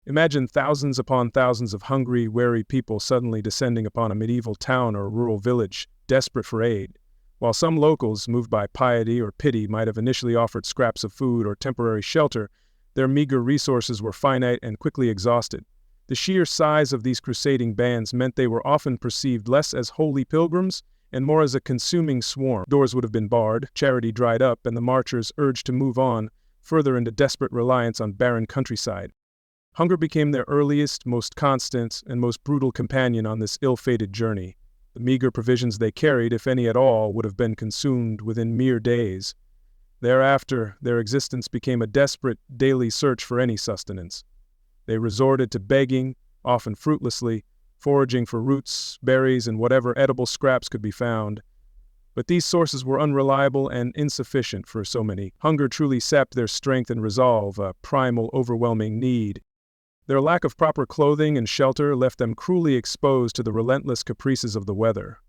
Speaker 1: Imagine thousands upon thousands of hungry, weary people suddenly descending upon a medieval town or rural village, desperate for aid. While some locals, moved by piety or pity, might have initially offered scraps of food or temporary shelter, their meager resources were finite and quickly exhausted. The sheer size of these crusading bands meant they were often perceived less as holy pilgrims and more as a consuming swarm. Doors would have been barred, charity dried up, and the marchers urged to move on, further into desperate reliance on barren countryside. Hunger became their earliest, most constant, and most brutal companion on this ill-fated journey. The meager provisions they carried, if any at all, would have been consumed within mere days. Thereafter, their existence became a desperate, daily search for any sustenance. They resorted to begging, often fruitlessly, foraging for roots, berries, and whatever edible scraps could be found. But these sources were unreliable and insufficient for so many. Hunger truly sapped their strength and resolve, a primal, overwhelming need. Their lack of proper clothing and shelter left them cruelly exposed to the relentless caprices of the weather.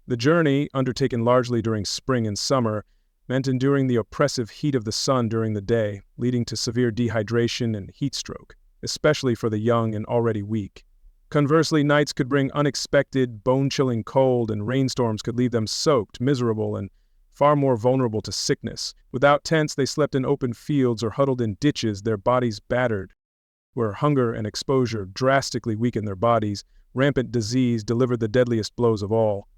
Speaker 1: The journey, undertaken largely during spring and summer, meant enduring the oppressive heat of the sun during the day, leading to severe dehydration and heat stroke, especially for the young and already weak. Conversely, nights could bring unexpected, bone-chilling cold, and rainstorms could leave them soaked, miserable, and far more vulnerable to sickness. Without tents, they slept in open fields or huddled in ditches, their bodies battered. Where hunger and exposure drastically weakened their bodies, Rampant disease delivered the deadliest blows of all.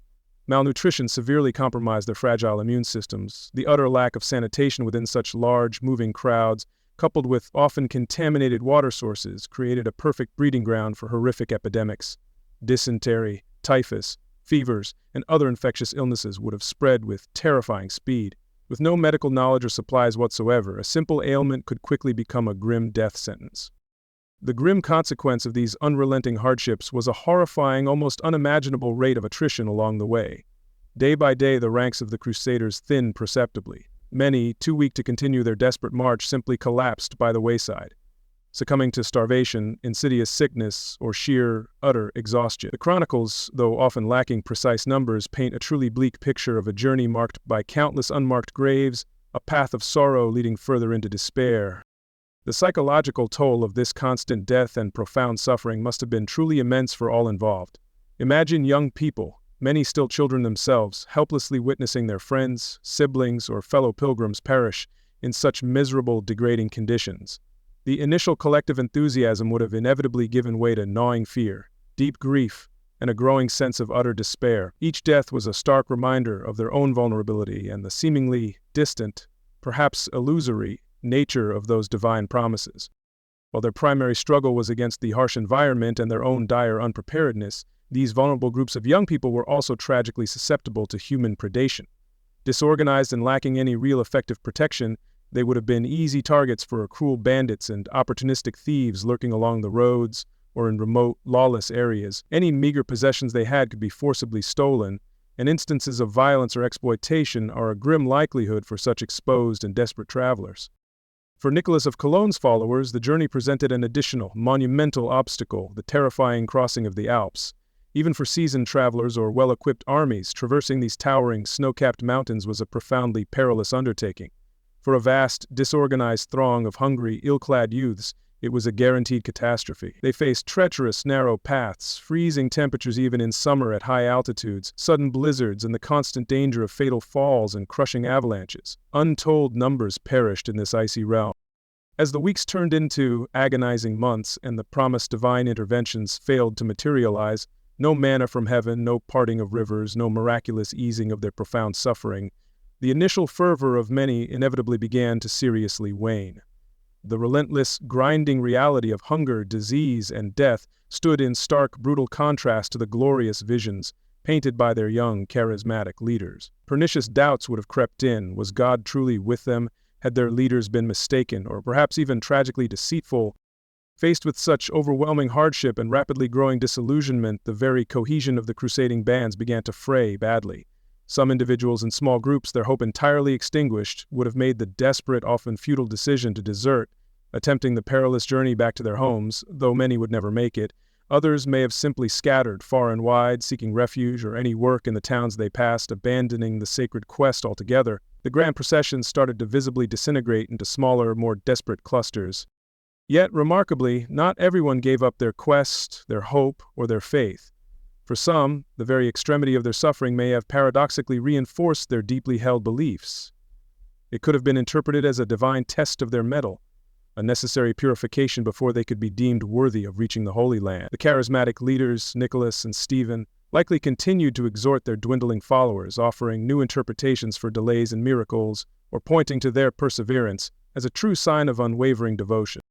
Speaker 1: Malnutrition severely compromised their fragile immune systems. The utter lack of sanitation within such large, moving crowds, coupled with often contaminated water sources, created a perfect breeding ground for horrific epidemics. Dysentery, typhus, fevers, and other infectious illnesses would have spread with terrifying speed. With no medical knowledge or supplies whatsoever, a simple ailment could quickly become a grim death sentence. The grim consequence of these unrelenting hardships was a horrifying, almost unimaginable rate of attrition along the way. Day by day, the ranks of the Crusaders thinned perceptibly. Many, too weak to continue their desperate march, simply collapsed by the wayside, succumbing to starvation, insidious sickness, or sheer, utter exhaustion. The chronicles, though often lacking precise numbers, paint a truly bleak picture of a journey marked by countless unmarked graves, a path of sorrow leading further into despair. The psychological toll of this constant death and profound suffering must have been truly immense for all involved. Imagine young people, many still children themselves, helplessly witnessing their friends, siblings, or fellow pilgrims perish in such miserable, degrading conditions. The initial collective enthusiasm would have inevitably given way to gnawing fear, deep grief, and a growing sense of utter despair. Each death was a stark reminder of their own vulnerability and the seemingly distant, perhaps illusory, nature of those divine promises. While their primary struggle was against the harsh environment and their own dire unpreparedness, these vulnerable groups of young people were also tragically susceptible to human predation. Disorganized and lacking any real effective protection, they would have been easy targets for cruel bandits and opportunistic thieves lurking along the roads or in remote, lawless areas. Any meager possessions they had could be forcibly stolen, and instances of violence or exploitation are a grim likelihood for such exposed and desperate travelers. For Nicholas of Cologne's followers, the journey presented an additional, monumental obstacle, the terrifying crossing of the Alps. Even for seasoned travelers or well-equipped armies, traversing these towering, snow-capped mountains was a profoundly perilous undertaking. For a vast, disorganized throng of hungry, ill-clad youths, it was a guaranteed catastrophe. They faced treacherous, narrow paths, freezing temperatures even in summer at high altitudes, sudden blizzards, and the constant danger of fatal falls and crushing avalanches. Untold numbers perished in this icy realm. As the weeks turned into agonizing months and the promised divine interventions failed to materialize, no manna from heaven, no parting of rivers, no miraculous easing of their profound suffering, the initial fervor of many inevitably began to seriously wane. The relentless, grinding reality of hunger, disease, and death stood in stark, brutal contrast to the glorious visions painted by their young, charismatic leaders. Pernicious doubts would have crept in. Was God truly with them? Had their leaders been mistaken, or perhaps even tragically deceitful? Faced with such overwhelming hardship and rapidly growing disillusionment, the very cohesion of the crusading bands began to fray badly. Some individuals in small groups, their hope entirely extinguished, would have made the desperate, often futile decision to desert, attempting the perilous journey back to their homes, though many would never make it. Others may have simply scattered far and wide, seeking refuge or any work in the towns they passed, abandoning the sacred quest altogether. The grand processions started to visibly disintegrate into smaller, more desperate clusters. Yet, remarkably, not everyone gave up their quest, their hope, or their faith. For some, the very extremity of their suffering may have paradoxically reinforced their deeply held beliefs. It could have been interpreted as a divine test of their mettle, a necessary purification before they could be deemed worthy of reaching the Holy Land. The charismatic leaders, Nicholas and Stephen, likely continued to exhort their dwindling followers, offering new interpretations for delays and miracles, or pointing to their perseverance as a true sign of unwavering devotion.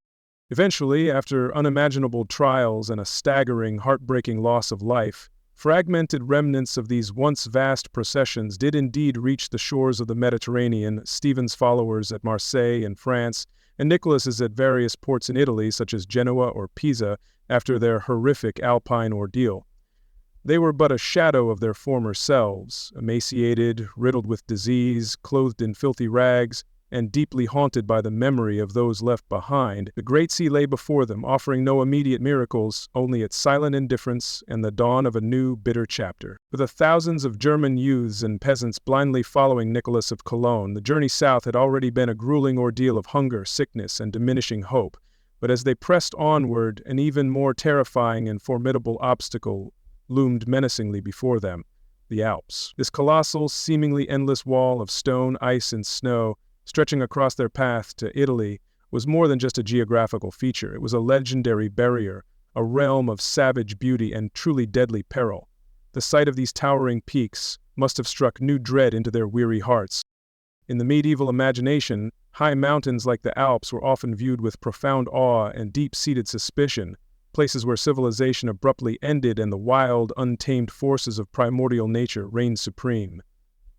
Speaker 1: Eventually, after unimaginable trials and a staggering, heartbreaking loss of life, fragmented remnants of these once vast processions did indeed reach the shores of the Mediterranean, Stephen's followers at Marseilles in France, and Nicholas's at various ports in Italy, such as Genoa or Pisa, after their horrific Alpine ordeal. They were but a shadow of their former selves, emaciated, riddled with disease, clothed in filthy rags, and deeply haunted by the memory of those left behind. The Great Sea lay before them, offering no immediate miracles, only its silent indifference and the dawn of a new, bitter chapter. For the thousands of German youths and peasants blindly following Nicholas of Cologne, the journey south had already been a grueling ordeal of hunger, sickness, and diminishing hope. But as they pressed onward, an even more terrifying and formidable obstacle loomed menacingly before them: the Alps. This colossal, seemingly endless wall of stone, ice, and snow, stretching across their path to Italy, was more than just a geographical feature. It was a legendary barrier, a realm of savage beauty and truly deadly peril. The sight of these towering peaks must have struck new dread into their weary hearts. In the medieval imagination, high mountains like the Alps were often viewed with profound awe and deep-seated suspicion, places where civilization abruptly ended and the wild, untamed forces of primordial nature reigned supreme.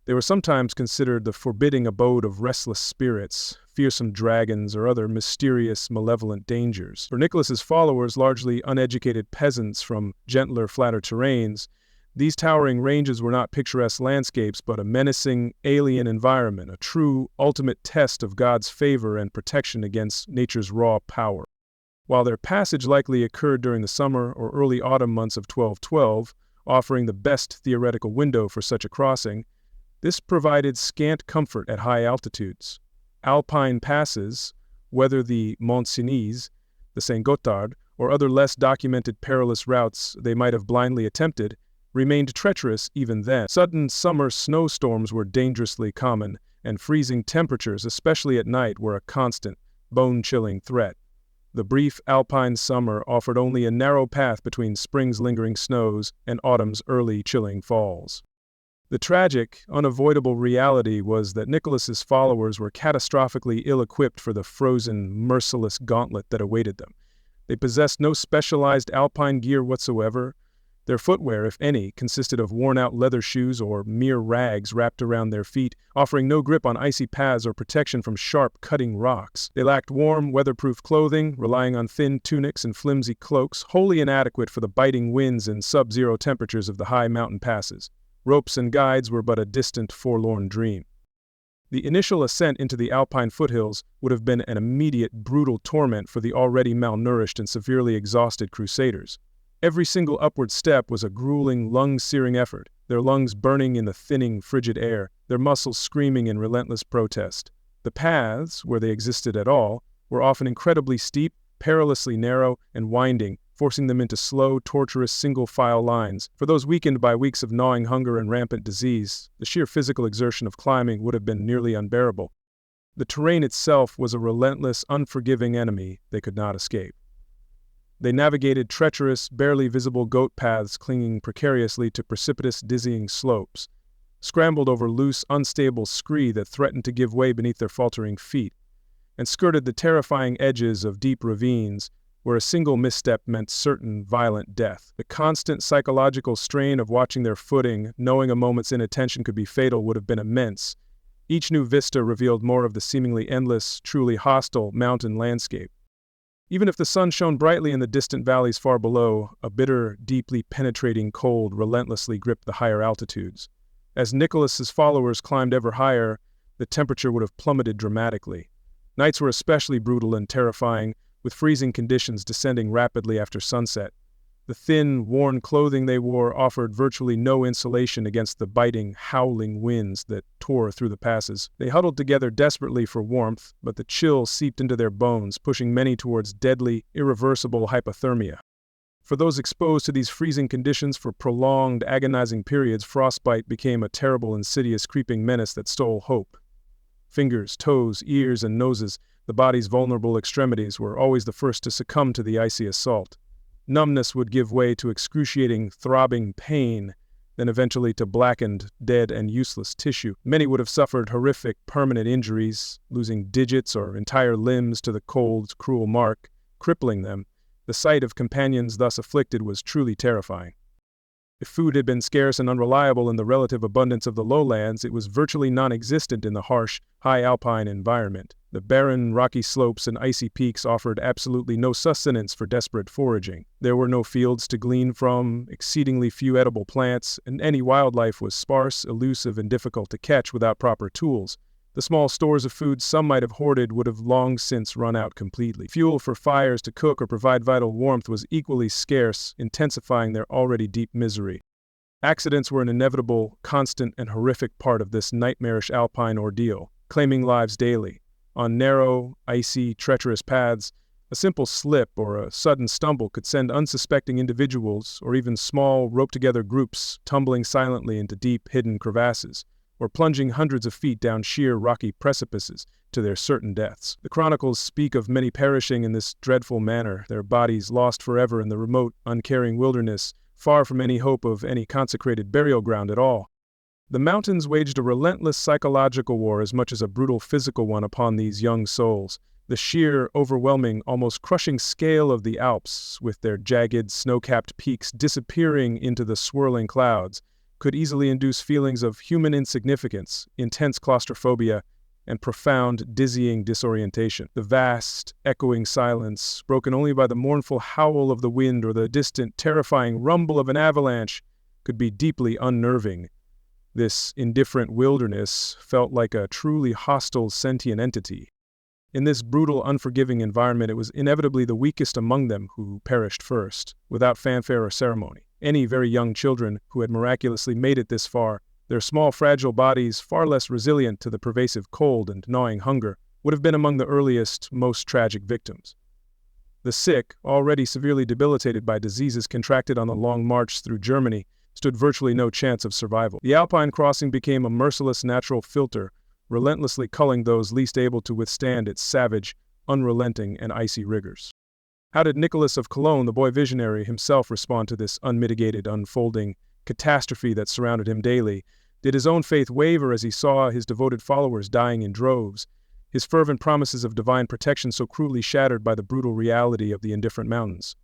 Speaker 1: They were sometimes considered the forbidding abode of restless spirits, fearsome dragons, or other mysterious, malevolent dangers. For Nicholas's followers, largely uneducated peasants from gentler, flatter terrains, these towering ranges were not picturesque landscapes, but a menacing, alien environment, a true, ultimate test of God's favor and protection against nature's raw power. While their passage likely occurred during the summer or early autumn months of 1212, offering the best theoretical window for such a crossing, this provided scant comfort at high altitudes. Alpine passes, whether the Mont Cenis, the Saint Gothard, or other less documented perilous routes they might have blindly attempted, remained treacherous even then. Sudden summer snowstorms were dangerously common, and freezing temperatures, especially at night, were a constant, bone-chilling threat. The brief Alpine summer offered only a narrow path between spring's lingering snows and autumn's early chilling falls. The tragic, unavoidable reality was that Nicholas's followers were catastrophically ill-equipped for the frozen, merciless gauntlet that awaited them. They possessed no specialized alpine gear whatsoever. Their footwear, if any, consisted of worn-out leather shoes or mere rags wrapped around their feet, offering no grip on icy paths or protection from sharp, cutting rocks. They lacked warm, weatherproof clothing, relying on thin tunics and flimsy cloaks, wholly inadequate for the biting winds and sub-zero temperatures of the high mountain passes. Ropes and guides were but a distant, forlorn dream. The initial ascent into the Alpine foothills would have been an immediate, brutal torment for the already malnourished and severely exhausted crusaders. Every single upward step was a grueling, lung-searing effort, their lungs burning in the thinning, frigid air, their muscles screaming in relentless protest. The paths, where they existed at all, were often incredibly steep, perilously narrow, and winding, forcing them into slow, torturous, single-file lines. For those weakened by weeks of gnawing hunger and rampant disease, the sheer physical exertion of climbing would have been nearly unbearable. The terrain itself was a relentless, unforgiving enemy they could not escape. They navigated treacherous, barely visible goat paths clinging precariously to precipitous, dizzying slopes, scrambled over loose, unstable scree that threatened to give way beneath their faltering feet, and skirted the terrifying edges of deep ravines where a single misstep meant certain, violent death. The constant psychological strain of watching their footing, knowing a moment's inattention could be fatal, would have been immense. Each new vista revealed more of the seemingly endless, truly hostile mountain landscape. Even if the sun shone brightly in the distant valleys far below, a bitter, deeply penetrating cold relentlessly gripped the higher altitudes. As Nicholas's followers climbed ever higher, the temperature would have plummeted dramatically. Nights were especially brutal and terrifying, with freezing conditions descending rapidly after sunset. The thin, worn clothing they wore offered virtually no insulation against the biting, howling winds that tore through the passes. They huddled together desperately for warmth, but the chill seeped into their bones, pushing many towards deadly, irreversible hypothermia. For those exposed to these freezing conditions for prolonged, agonizing periods, frostbite became a terrible, insidious, creeping menace that stole hope. Fingers, toes, ears, and noses, the body's vulnerable extremities, were always the first to succumb to the icy assault. Numbness would give way to excruciating, throbbing pain, then eventually to blackened, dead, and useless tissue. Many would have suffered horrific, permanent injuries, losing digits or entire limbs to the cold's cruel mark, crippling them. The sight of companions thus afflicted was truly terrifying. If food had been scarce and unreliable in the relative abundance of the lowlands, it was virtually non-existent in the harsh, high alpine environment. The barren, rocky slopes and icy peaks offered absolutely no sustenance for desperate foraging. There were no fields to glean from, exceedingly few edible plants, and any wildlife was sparse, elusive, and difficult to catch without proper tools. The small stores of food some might have hoarded would have long since run out completely. Fuel for fires to cook or provide vital warmth was equally scarce, intensifying their already deep misery. Accidents were an inevitable, constant, and horrific part of this nightmarish alpine ordeal, claiming lives daily. On narrow, icy, treacherous paths, a simple slip or a sudden stumble could send unsuspecting individuals, or even small, roped-together groups, tumbling silently into deep, hidden crevasses. or plunging hundreds of feet down sheer rocky precipices to their certain deaths. The chronicles speak of many perishing in this dreadful manner, their bodies lost forever in the remote, uncaring wilderness, far from any hope of any consecrated burial ground at all. The mountains waged a relentless psychological war as much as a brutal physical one upon these young souls. The sheer, overwhelming, almost crushing scale of the Alps, with their jagged, snow-capped peaks disappearing into the swirling clouds, could easily induce feelings of human insignificance, intense claustrophobia, and profound, dizzying disorientation. The vast, echoing silence, broken only by the mournful howl of the wind or the distant, terrifying rumble of an avalanche, could be deeply unnerving. This indifferent wilderness felt like a truly hostile sentient entity. In this brutal, unforgiving environment, it was inevitably the weakest among them who perished first, without fanfare or ceremony. Any very young children who had miraculously made it this far, their small, fragile bodies far less resilient to the pervasive cold and gnawing hunger, would have been among the earliest, most tragic victims. The sick, already severely debilitated by diseases contracted on the long march through Germany, stood virtually no chance of survival. The Alpine crossing became a merciless natural filter, relentlessly culling those least able to withstand its savage, unrelenting, and icy rigors. How did Nicholas of Cologne, the boy visionary, himself respond to this unmitigated, unfolding catastrophe that surrounded him daily? Did his own faith waver as he saw his devoted followers dying in droves, his fervent promises of divine protection so cruelly shattered by the brutal reality of the indifferent mountains?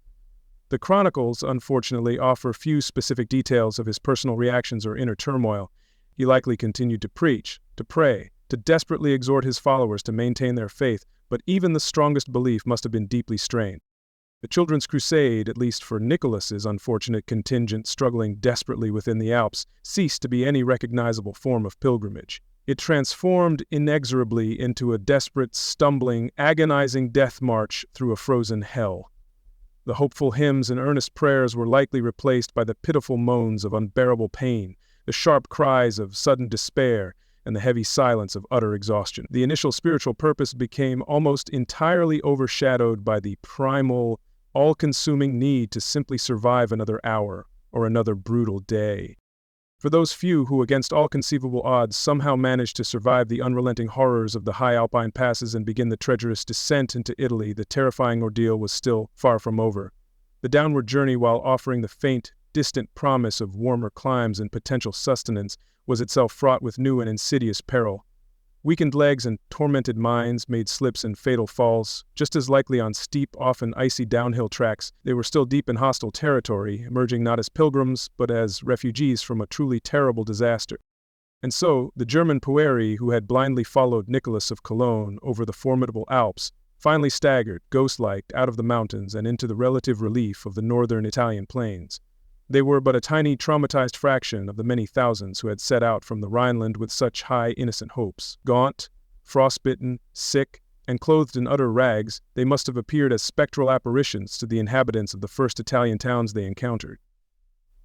Speaker 1: The chronicles, unfortunately, offer few specific details of his personal reactions or inner turmoil. He likely continued to preach, to pray, to desperately exhort his followers to maintain their faith, but even the strongest belief must have been deeply strained. The Children's Crusade, at least for Nicholas's unfortunate contingent struggling desperately within the Alps, ceased to be any recognizable form of pilgrimage. It transformed inexorably into a desperate, stumbling, agonizing death march through a frozen hell. The hopeful hymns and earnest prayers were likely replaced by the pitiful moans of unbearable pain, the sharp cries of sudden despair, and the heavy silence of utter exhaustion. The initial spiritual purpose became almost entirely overshadowed by the primal, all-consuming need to simply survive another hour or another brutal day. For those few who, against all conceivable odds, somehow managed to survive the unrelenting horrors of the high Alpine passes and begin the treacherous descent into Italy, the terrifying ordeal was still far from over. The downward journey, while offering the faint, distant promise of warmer climes and potential sustenance, was itself fraught with new and insidious peril. Weakened legs and tormented minds made slips and fatal falls. Just as likely on steep, often icy downhill tracks, they were still deep in hostile territory, emerging not as pilgrims, but as refugees from a truly terrible disaster. And so, the German Pueri, who had blindly followed Nicholas of Cologne over the formidable Alps, finally staggered, ghost-like, out of the mountains and into the relative relief of the northern Italian plains. They were but a tiny, traumatized fraction of the many thousands who had set out from the Rhineland with such high, innocent hopes. Gaunt, frostbitten, sick, and clothed in utter rags, they must have appeared as spectral apparitions to the inhabitants of the first Italian towns they encountered.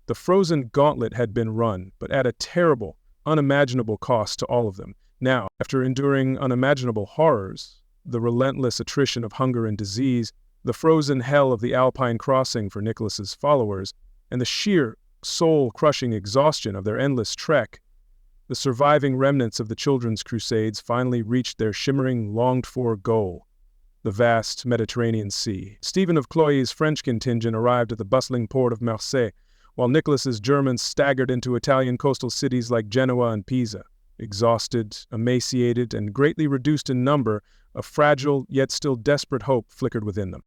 Speaker 1: The frozen gauntlet had been run, but at a terrible, unimaginable cost to all of them. Now, after enduring unimaginable horrors, the relentless attrition of hunger and disease, the frozen hell of the Alpine crossing for Nicholas's followers, and the sheer, soul-crushing exhaustion of their endless trek, the surviving remnants of the Children's Crusades finally reached their shimmering, longed-for goal, the vast Mediterranean Sea. Stephen of Cloyes' French contingent arrived at the bustling port of Marseilles, while Nicholas's Germans staggered into Italian coastal cities like Genoa and Pisa. Exhausted, emaciated, and greatly reduced in number, a fragile yet still desperate hope flickered within them.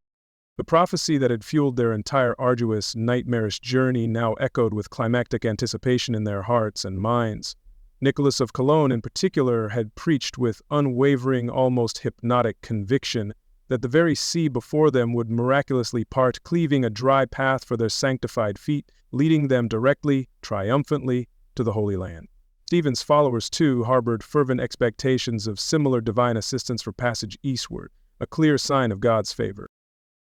Speaker 1: The prophecy that had fueled their entire arduous, nightmarish journey now echoed with climactic anticipation in their hearts and minds. Nicholas of Cologne, in particular, had preached with unwavering, almost hypnotic conviction that the very sea before them would miraculously part, cleaving a dry path for their sanctified feet, leading them directly, triumphantly, to the Holy Land. Stephen's followers, too, harbored fervent expectations of similar divine assistance for passage eastward, a clear sign of God's favor.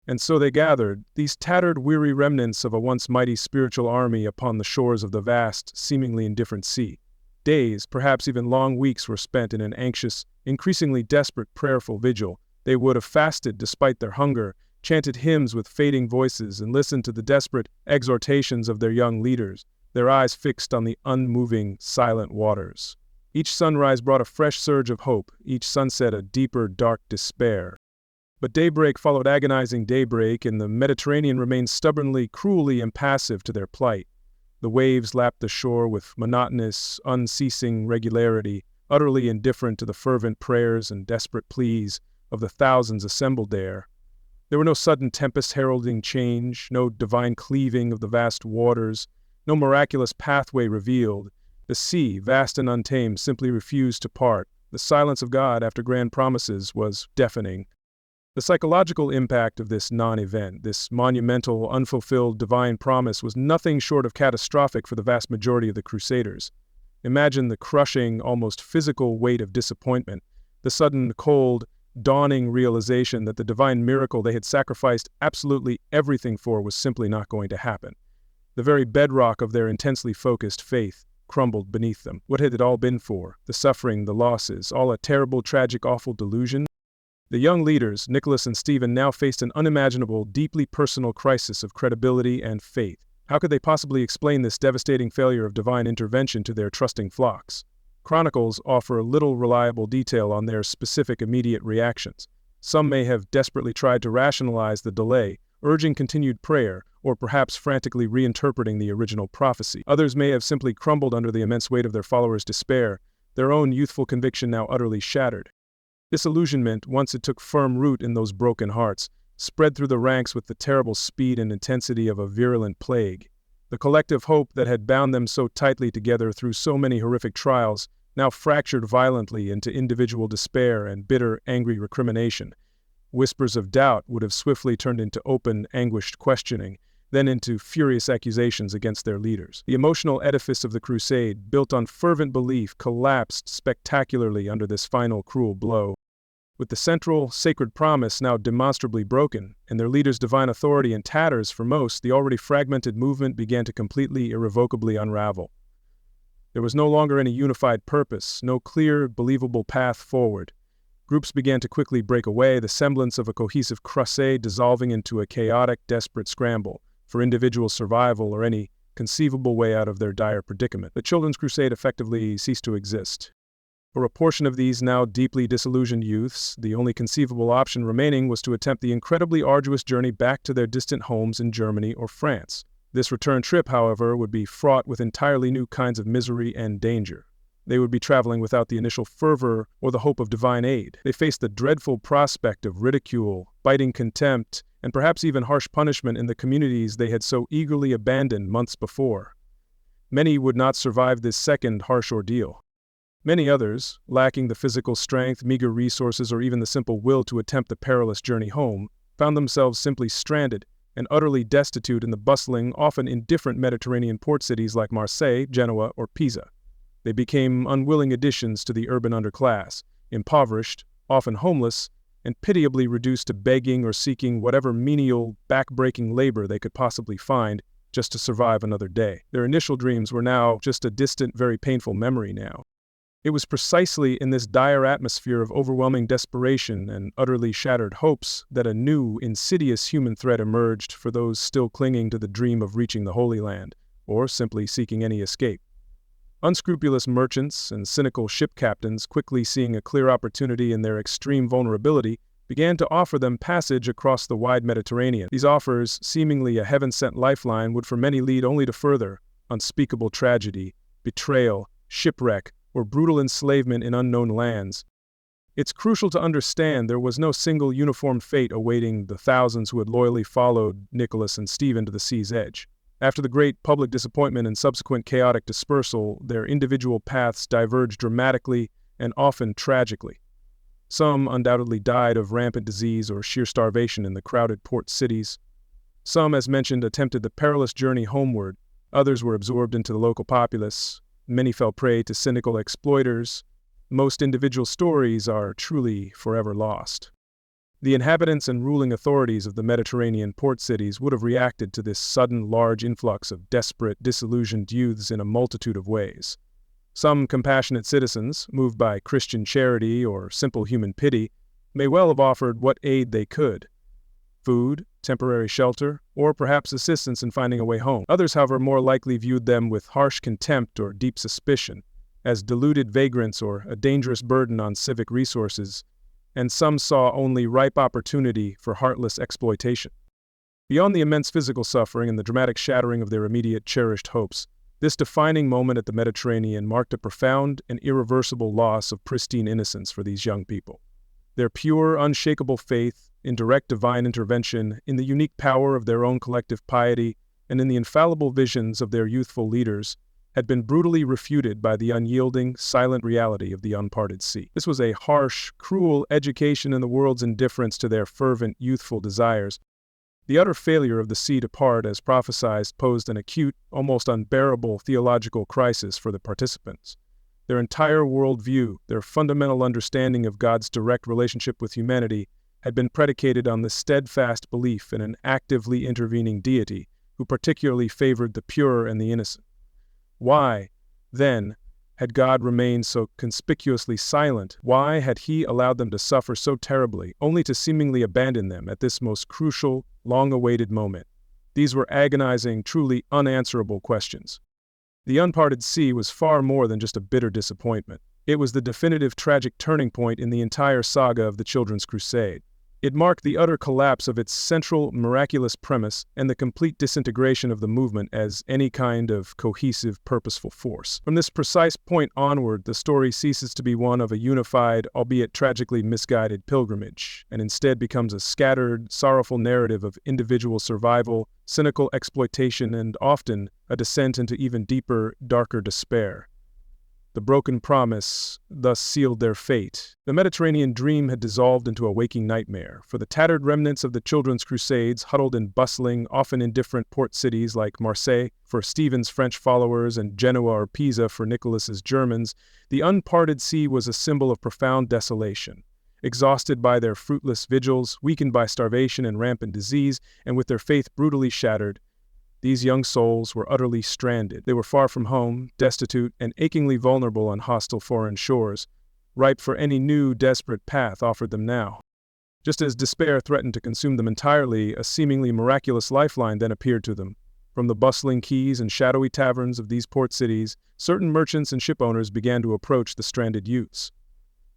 Speaker 1: And so they gathered, these tattered, weary remnants of a once mighty spiritual army upon the shores of the vast, seemingly indifferent sea. Days, perhaps even long weeks, were spent in an anxious, increasingly desperate, prayerful vigil. They would have fasted despite their hunger, chanted hymns with fading voices, and listened to the desperate exhortations of their young leaders, their eyes fixed on the unmoving, silent waters. Each sunrise brought a fresh surge of hope, each sunset a deeper, dark despair. But daybreak followed agonizing daybreak, and the Mediterranean remained stubbornly, cruelly impassive to their plight. The waves lapped the shore with monotonous, unceasing regularity, utterly indifferent to the fervent prayers and desperate pleas of the thousands assembled there. There were no sudden tempests heralding change, no divine cleaving of the vast waters, no miraculous pathway revealed. The sea, vast and untamed, simply refused to part. The silence of God after grand promises was deafening. The psychological impact of this non-event, this monumental, unfulfilled divine promise, was nothing short of catastrophic for the vast majority of the Crusaders. Imagine the crushing, almost physical weight of disappointment, the sudden, cold, dawning realization that the divine miracle they had sacrificed absolutely everything for was simply not going to happen. The very bedrock of their intensely focused faith crumbled beneath them. What had it all been for? The suffering, the losses, all a terrible, tragic, awful delusion? The young leaders, Nicholas and Stephen, now faced an unimaginable, deeply personal crisis of credibility and faith. How could they possibly explain this devastating failure of divine intervention to their trusting flocks? Chronicles offer little reliable detail on their specific immediate reactions. Some may have desperately tried to rationalize the delay, urging continued prayer, or perhaps frantically reinterpreting the original prophecy. Others may have simply crumbled under the immense weight of their followers' despair, their own youthful conviction now utterly shattered. Disillusionment, once it took firm root in those broken hearts, spread through the ranks with the terrible speed and intensity of a virulent plague. The collective hope that had bound them so tightly together through so many horrific trials now fractured violently into individual despair and bitter, angry recrimination. Whispers of doubt would have swiftly turned into open, anguished questioning, then into furious accusations against their leaders. The emotional edifice of the Crusade, built on fervent belief, collapsed spectacularly under this final cruel blow. With the central, sacred promise now demonstrably broken, and their leaders' divine authority in tatters for most, the already fragmented movement began to completely, irrevocably unravel. There was no longer any unified purpose, no clear, believable path forward. Groups began to quickly break away, the semblance of a cohesive crusade dissolving into a chaotic, desperate scramble for individual survival or any conceivable way out of their dire predicament. The Children's Crusade effectively ceased to exist. For a portion of these now deeply disillusioned youths, the only conceivable option remaining was to attempt the incredibly arduous journey back to their distant homes in Germany or France. This return trip, however, would be fraught with entirely new kinds of misery and danger. They would be traveling without the initial fervor or the hope of divine aid. They faced the dreadful prospect of ridicule, biting contempt, and perhaps even harsh punishment in the communities they had so eagerly abandoned months before. Many would not survive this second harsh ordeal. Many others, lacking the physical strength, meager resources, or even the simple will to attempt the perilous journey home, found themselves simply stranded and utterly destitute in the bustling, often indifferent Mediterranean port cities like Marseilles, Genoa, or Pisa. They became unwilling additions to the urban underclass, impoverished, often homeless, and pitiably reduced to begging or seeking whatever menial, back-breaking labor they could possibly find just to survive another day. Their initial dreams were now just a distant, very painful memory now. It was precisely in this dire atmosphere of overwhelming desperation and utterly shattered hopes that a new, insidious human threat emerged for those still clinging to the dream of reaching the Holy Land, or simply seeking any escape. Unscrupulous merchants and cynical ship captains, quickly seeing a clear opportunity in their extreme vulnerability, began to offer them passage across the wide Mediterranean. These offers, seemingly a heaven-sent lifeline, would for many lead only to further unspeakable tragedy, betrayal, shipwreck, or brutal enslavement in unknown lands. It's crucial to understand there was no single uniform fate awaiting the thousands who had loyally followed Nicholas and Stephen to the sea's edge. After the great public disappointment and subsequent chaotic dispersal, their individual paths diverged dramatically and often tragically. Some undoubtedly died of rampant disease or sheer starvation in the crowded port cities. Some, as mentioned, attempted the perilous journey homeward. Others were absorbed into the local populace. Many fell prey to cynical exploiters. Most individual stories are truly forever lost. The inhabitants and ruling authorities of the Mediterranean port cities would have reacted to this sudden large influx of desperate, disillusioned youths in a multitude of ways. Some compassionate citizens, moved by Christian charity or simple human pity, may well have offered what aid they could: food, temporary shelter, or perhaps assistance in finding a way home. Others, however, more likely viewed them with harsh contempt or deep suspicion. as deluded vagrants or a dangerous burden on civic resources, and some saw only ripe opportunity for heartless exploitation. Beyond the immense physical suffering and the dramatic shattering of their immediate cherished hopes, this defining moment at the Mediterranean marked a profound and irreversible loss of pristine innocence for these young people. Their pure, unshakable faith in direct divine intervention, in the unique power of their own collective piety, and in the infallible visions of their youthful leaders, had been brutally refuted by the unyielding, silent reality of the unparted sea. This was a harsh, cruel education in the world's indifference to their fervent, youthful desires. The utter failure of the sea to part, as prophesied, posed an acute, almost unbearable theological crisis for the participants. Their entire worldview, their fundamental understanding of God's direct relationship with humanity, had been predicated on the steadfast belief in an actively intervening deity who particularly favored the pure and the innocent. Why, then, had God remained so conspicuously silent? Why had He allowed them to suffer so terribly, only to seemingly abandon them at this most crucial, long-awaited moment? These were agonizing, truly unanswerable questions. The unparted sea was far more than just a bitter disappointment. It was the definitive tragic turning point in the entire saga of the Children's Crusade. It marked the utter collapse of its central, miraculous premise and the complete disintegration of the movement as any kind of cohesive, purposeful force. From this precise point onward, the story ceases to be one of a unified, albeit tragically misguided pilgrimage, and instead becomes a scattered, sorrowful narrative of individual survival, cynical exploitation, and often a descent into even deeper, darker despair. The broken promise thus sealed their fate. The Mediterranean dream had dissolved into a waking nightmare, for the tattered remnants of the Children's Crusades huddled in bustling, often indifferent port cities like Marseilles for Stephen's French followers and Genoa or Pisa for Nicholas's Germans. The unparted sea was a symbol of profound desolation. Exhausted by their fruitless vigils, weakened by starvation and rampant disease, and with their faith brutally shattered, these young souls were utterly stranded. They were far from home, destitute, and achingly vulnerable on hostile foreign shores, ripe for any new, desperate path offered them now. Just as despair threatened to consume them entirely, a seemingly miraculous lifeline then appeared to them. From the bustling quays and shadowy taverns of these port cities, certain merchants and shipowners began to approach the stranded youths.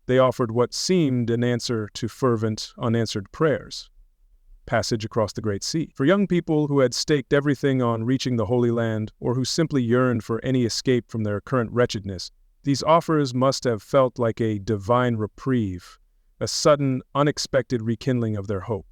Speaker 1: They offered what seemed an answer to fervent, unanswered prayers: passage across the Great Sea. For young people who had staked everything on reaching the Holy Land, or who simply yearned for any escape from their current wretchedness, these offers must have felt like a divine reprieve, a sudden, unexpected rekindling of their hope.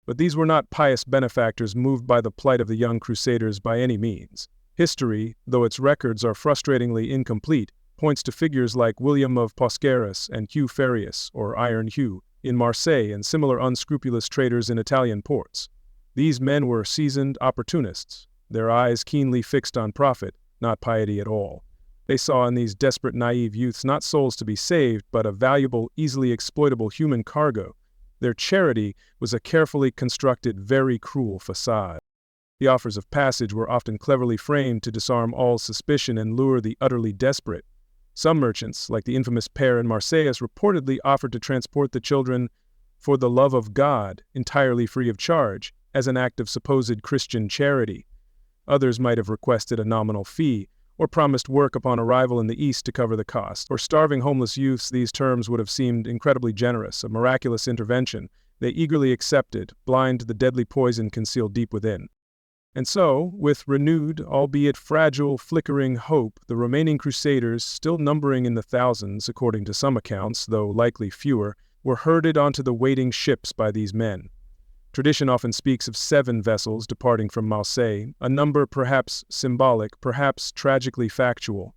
Speaker 1: But these were not pious benefactors moved by the plight of the young crusaders by any means. History, though its records are frustratingly incomplete, points to figures like William of Poscaris and Hugh Farius, or Iron Hugh, in Marseilles and similar unscrupulous traders in Italian ports. These men were seasoned opportunists, their eyes keenly fixed on profit, not piety at all. They saw in these desperate, naive youths not souls to be saved, but a valuable, easily exploitable human cargo. Their charity was a carefully constructed, very cruel facade. The offers of passage were often cleverly framed to disarm all suspicion and lure the utterly desperate. Some merchants, like the infamous pair in Marseilles, reportedly offered to transport the children for the love of God, entirely free of charge, as an act of supposed Christian charity. Others might have requested a nominal fee, or promised work upon arrival in the East to cover the cost. For starving homeless youths, these terms would have seemed incredibly generous, a miraculous intervention they eagerly accepted, blind to the deadly poison concealed deep within. And so, with renewed, albeit fragile, flickering hope, the remaining crusaders, still numbering in the thousands according to some accounts, though likely fewer, were herded onto the waiting ships by these men. Tradition often speaks of 7 vessels departing from Marseilles, a number perhaps symbolic, perhaps tragically factual.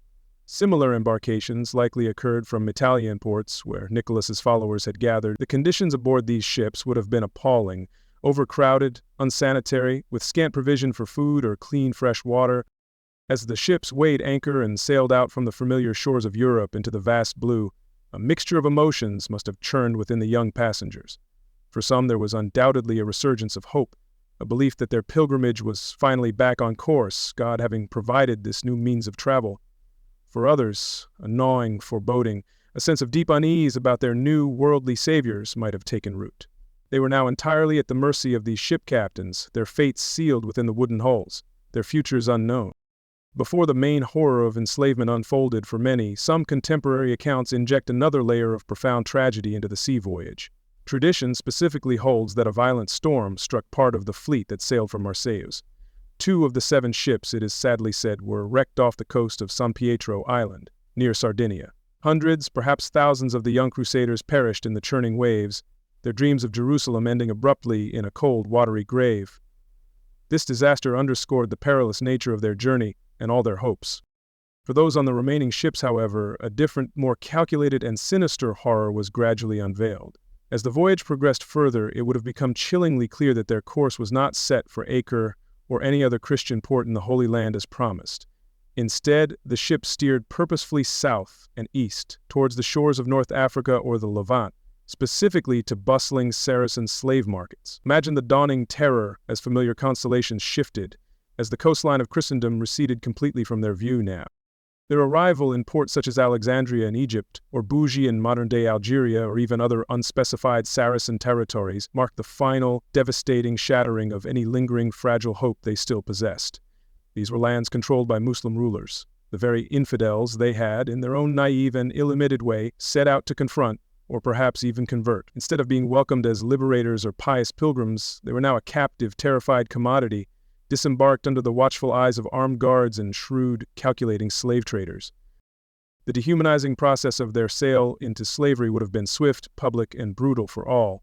Speaker 1: Similar embarkations likely occurred from Italian ports, where Nicholas's followers had gathered. The conditions aboard these ships would have been appalling: overcrowded, unsanitary, with scant provision for food or clean fresh water. As the ships weighed anchor and sailed out from the familiar shores of Europe into the vast blue, a mixture of emotions must have churned within the young passengers. For some there was undoubtedly a resurgence of hope, a belief that their pilgrimage was finally back on course, God having provided this new means of travel. For others, a gnawing foreboding, a sense of deep unease about their new worldly saviors might have taken root. They were now entirely at the mercy of these ship captains, their fates sealed within the wooden hulls, their futures unknown. Before the main horror of enslavement unfolded for many, some contemporary accounts inject another layer of profound tragedy into the sea voyage. Tradition specifically holds that a violent storm struck part of the fleet that sailed from Marseilles. 2 of the 7 ships, it is sadly said, were wrecked off the coast of San Pietro Island, near Sardinia. Hundreds, perhaps thousands of the young crusaders perished in the churning waves, their dreams of Jerusalem ending abruptly in a cold, watery grave. This disaster underscored the perilous nature of their journey and all their hopes. For those on the remaining ships, however, a different, more calculated and sinister horror was gradually unveiled. As the voyage progressed further, it would have become chillingly clear that their course was not set for Acre or any other Christian port in the Holy Land as promised. Instead, the ship steered purposefully south and east, towards the shores of North Africa or the Levant, specifically to bustling Saracen slave markets. Imagine the dawning terror as familiar constellations shifted, as the coastline of Christendom receded completely from their view now. Their arrival in ports such as Alexandria in Egypt, or Bougie in modern-day Algeria, or even other unspecified Saracen territories, marked the final, devastating shattering of any lingering fragile hope they still possessed. These were lands controlled by Muslim rulers, the very infidels they had, in their own naive and ill-admitted way, set out to confront, or perhaps even convert. Instead of being welcomed as liberators or pious pilgrims, they were now a captive, terrified commodity, disembarked under the watchful eyes of armed guards and shrewd, calculating slave traders. The dehumanizing process of their sale into slavery would have been swift, public, and brutal for all.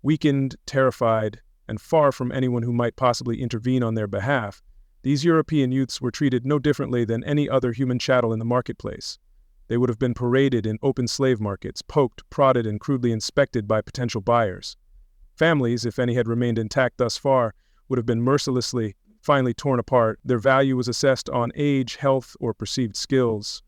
Speaker 1: Weakened, terrified, and far from anyone who might possibly intervene on their behalf, these European youths were treated no differently than any other human chattel in the marketplace. They would have been paraded in open slave markets, poked, prodded, and crudely inspected by potential buyers. Families, if any had remained intact thus far, would have been mercilessly, finally torn apart. Their value was assessed on age, health, or perceived skills.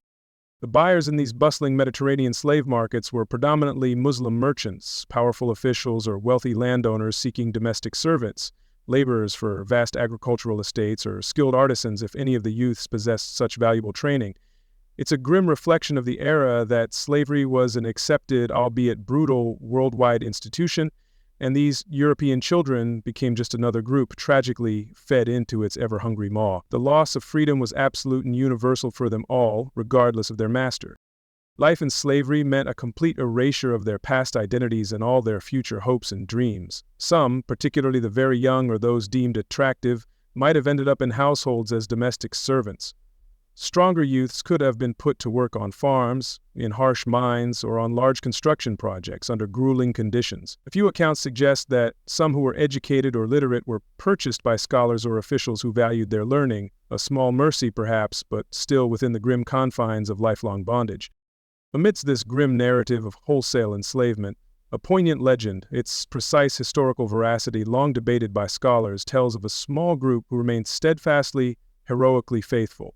Speaker 1: The buyers in these bustling Mediterranean slave markets were predominantly Muslim merchants, powerful officials, or wealthy landowners seeking domestic servants, laborers for vast agricultural estates, or skilled artisans if any of the youths possessed such valuable training. It's a grim reflection of the era that slavery was an accepted, albeit brutal, worldwide institution, and these European children became just another group tragically fed into its ever-hungry maw. The loss of freedom was absolute and universal for them all, regardless of their master. Life in slavery meant a complete erasure of their past identities and all their future hopes and dreams. Some, particularly the very young or those deemed attractive, might have ended up in households as domestic servants. Stronger youths could have been put to work on farms, in harsh mines, or on large construction projects under grueling conditions. A few accounts suggest that some who were educated or literate were purchased by scholars or officials who valued their learning, a small mercy perhaps, but still within the grim confines of lifelong bondage. Amidst this grim narrative of wholesale enslavement, a poignant legend, its precise historical veracity long debated by scholars, tells of a small group who remained steadfastly, heroically faithful.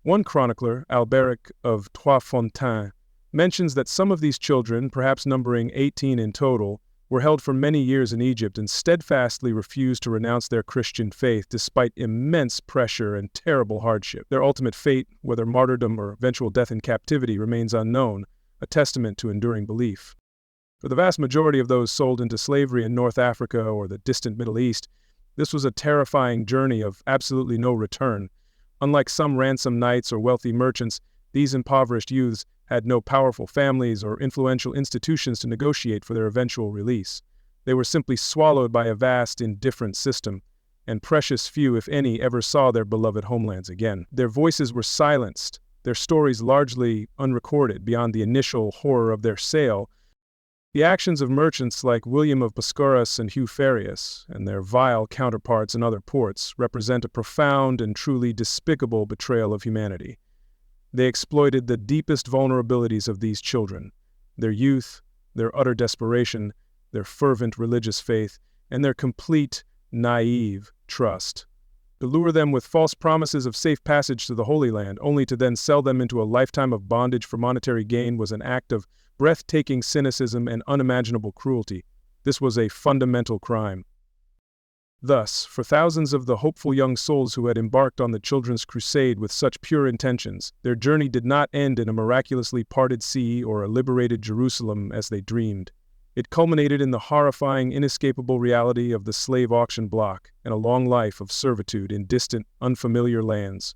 Speaker 1: One chronicler, Alberic of Trois Fontaines, mentions that some of these children, perhaps numbering 18 in total, were held for many years in Egypt and steadfastly refused to renounce their Christian faith despite immense pressure and terrible hardship. Their ultimate fate, whether martyrdom or eventual death in captivity, remains unknown, a testament to enduring belief. For the vast majority of those sold into slavery in North Africa or the distant Middle East, this was a terrifying journey of absolutely no return. Unlike some ransom knights or wealthy merchants, these impoverished youths had no powerful families or influential institutions to negotiate for their eventual release. They were simply swallowed by a vast, indifferent system, and precious few, if any, ever saw their beloved homelands again. Their voices were silenced, their stories largely unrecorded beyond the initial horror of their sale. The actions of merchants like William of Boscaris and Hugh Farius, and their vile counterparts in other ports, represent a profound and truly despicable betrayal of humanity. They exploited the deepest vulnerabilities of these children, their youth, their utter desperation, their fervent religious faith, and their complete, naive trust. To lure them with false promises of safe passage to the Holy Land, only to then sell them into a lifetime of bondage for monetary gain, was an act of breathtaking cynicism and unimaginable cruelty. This was a fundamental crime. Thus, for thousands of the hopeful young souls who had embarked on the Children's Crusade with such pure intentions, their journey did not end in a miraculously parted sea or a liberated Jerusalem as they dreamed. It culminated in the horrifying, inescapable reality of the slave auction block and a long life of servitude in distant, unfamiliar lands.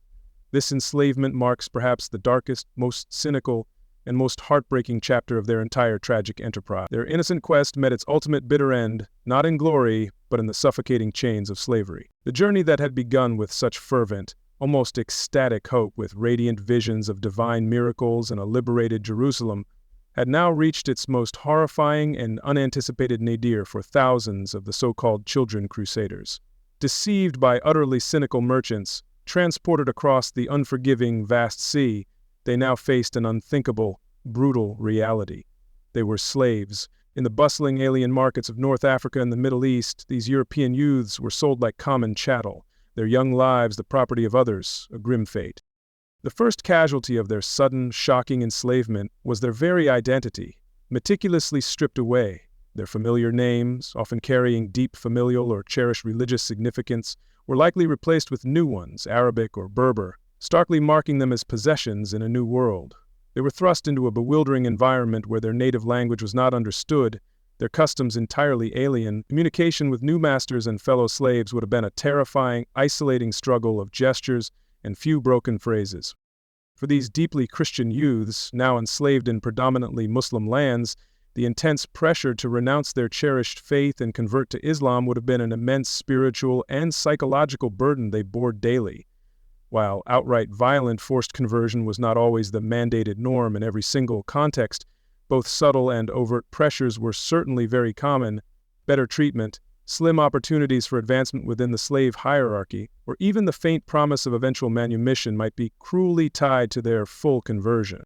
Speaker 1: This enslavement marks perhaps the darkest, most cynical, and most heartbreaking chapter of their entire tragic enterprise. Their innocent quest met its ultimate bitter end, not in glory, but in the suffocating chains of slavery. The journey that had begun with such fervent, almost ecstatic hope, with radiant visions of divine miracles and a liberated Jerusalem, had now reached its most horrifying and unanticipated nadir for thousands of the so-called children crusaders. Deceived by utterly cynical merchants, transported across the unforgiving vast sea, they now faced an unthinkable, brutal reality. They were slaves. In the bustling alien markets of North Africa and the Middle East, these European youths were sold like common chattel, their young lives the property of others, a grim fate. The first casualty of their sudden, shocking enslavement was their very identity, meticulously stripped away. Their familiar names, often carrying deep familial or cherished religious significance, were likely replaced with new ones, Arabic or Berber, starkly marking them as possessions in a new world. They were thrust into a bewildering environment where their native language was not understood, their customs entirely alien. Communication with new masters and fellow slaves would have been a terrifying, isolating struggle of gestures and few broken phrases. For these deeply Christian youths, now enslaved in predominantly Muslim lands, the intense pressure to renounce their cherished faith and convert to Islam would have been an immense spiritual and psychological burden they bore daily. While outright violent forced conversion was not always the mandated norm in every single context, both subtle and overt pressures were certainly very common. Better treatment, slim opportunities for advancement within the slave hierarchy, or even the faint promise of eventual manumission might be cruelly tied to their full conversion.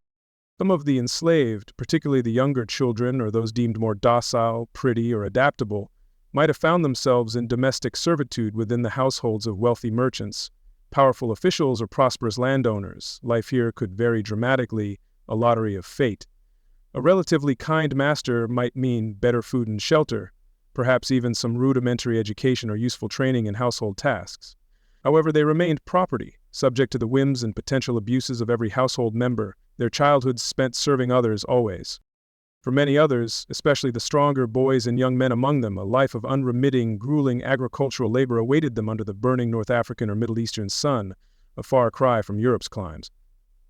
Speaker 1: Some of the enslaved, particularly the younger children or those deemed more docile, pretty, or adaptable, might have found themselves in domestic servitude within the households of wealthy merchants, powerful officials, or prosperous landowners. Life here could vary dramatically, a lottery of fate. A relatively kind master might mean better food and shelter, perhaps even some rudimentary education or useful training in household tasks. However, they remained property, subject to the whims and potential abuses of every household member, their childhoods spent serving others always. For many others, especially the stronger boys and young men among them, a life of unremitting, grueling agricultural labor awaited them under the burning North African or Middle Eastern sun, a far cry from Europe's climes.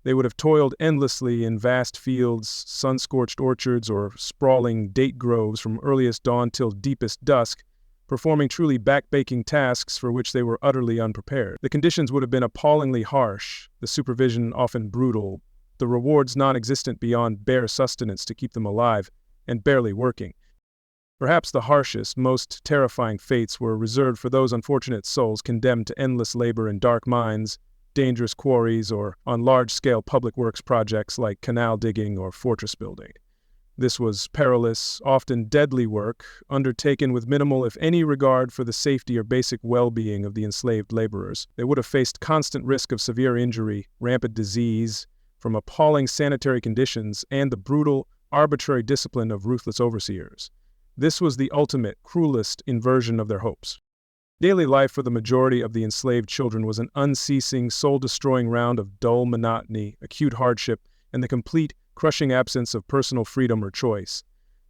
Speaker 1: They would have toiled endlessly in vast fields, sun-scorched orchards, or sprawling date groves from earliest dawn till deepest dusk, performing truly back-breaking tasks for which they were utterly unprepared. The conditions would have been appallingly harsh, the supervision often brutal, the rewards non-existent beyond bare sustenance to keep them alive, and barely working. Perhaps the harshest, most terrifying fates were reserved for those unfortunate souls condemned to endless labor in dark mines, dangerous quarries, or on large-scale public works projects like canal digging or fortress building. This was perilous, often deadly work, undertaken with minimal if any regard for the safety or basic well-being of the enslaved laborers. They would have faced constant risk of severe injury, rampant disease, from appalling sanitary conditions, and the brutal, arbitrary discipline of ruthless overseers. This was the ultimate, cruelest inversion of their hopes. Daily life for the majority of the enslaved children was an unceasing, soul-destroying round of dull monotony, acute hardship, and the complete, crushing absence of personal freedom or choice.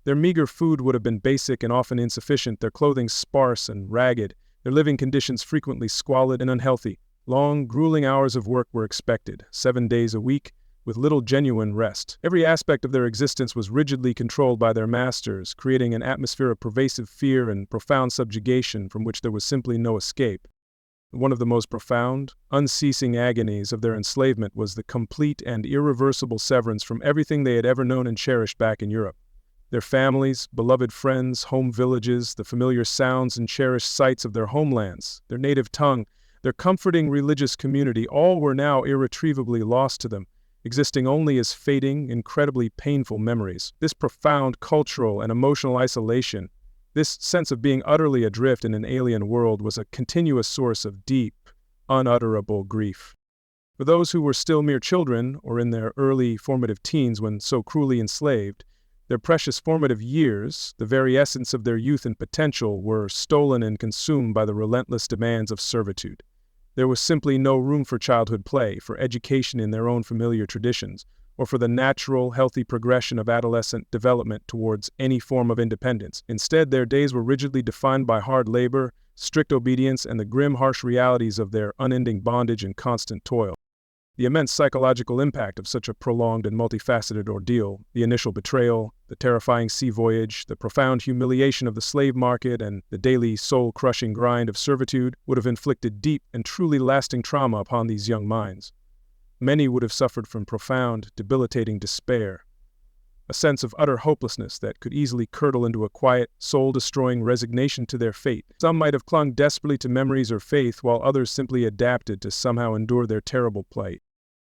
Speaker 1: Their meager food would have been basic and often insufficient, their clothing sparse and ragged, their living conditions frequently squalid and unhealthy. Long, grueling hours of work were expected, 7 days a week, with little genuine rest. Every aspect of their existence was rigidly controlled by their masters, creating an atmosphere of pervasive fear and profound subjugation from which there was simply no escape. One of the most profound, unceasing agonies of their enslavement was the complete and irreversible severance from everything they had ever known and cherished back in Europe. Their families, beloved friends, home villages, the familiar sounds and cherished sights of their homelands, their native tongue, their comforting religious community, all were now irretrievably lost to them, existing only as fading, incredibly painful memories. This profound cultural and emotional isolation, this sense of being utterly adrift in an alien world, was a continuous source of deep, unutterable grief. For those who were still mere children, or in their early formative teens when so cruelly enslaved, their precious formative years, the very essence of their youth and potential, were stolen and consumed by the relentless demands of servitude. There was simply no room for childhood play, for education in their own familiar traditions, or for the natural, healthy progression of adolescent development towards any form of independence. Instead, their days were rigidly defined by hard labor, strict obedience, and the grim, harsh realities of their unending bondage and constant toil. The immense psychological impact of such a prolonged and multifaceted ordeal, the initial betrayal, the terrifying sea voyage, the profound humiliation of the slave market, and the daily soul-crushing grind of servitude would have inflicted deep and truly lasting trauma upon these young minds. Many would have suffered from profound, debilitating despair, a sense of utter hopelessness that could easily curdle into a quiet, soul-destroying resignation to their fate. Some might have clung desperately to memories or faith, while others simply adapted to somehow endure their terrible plight.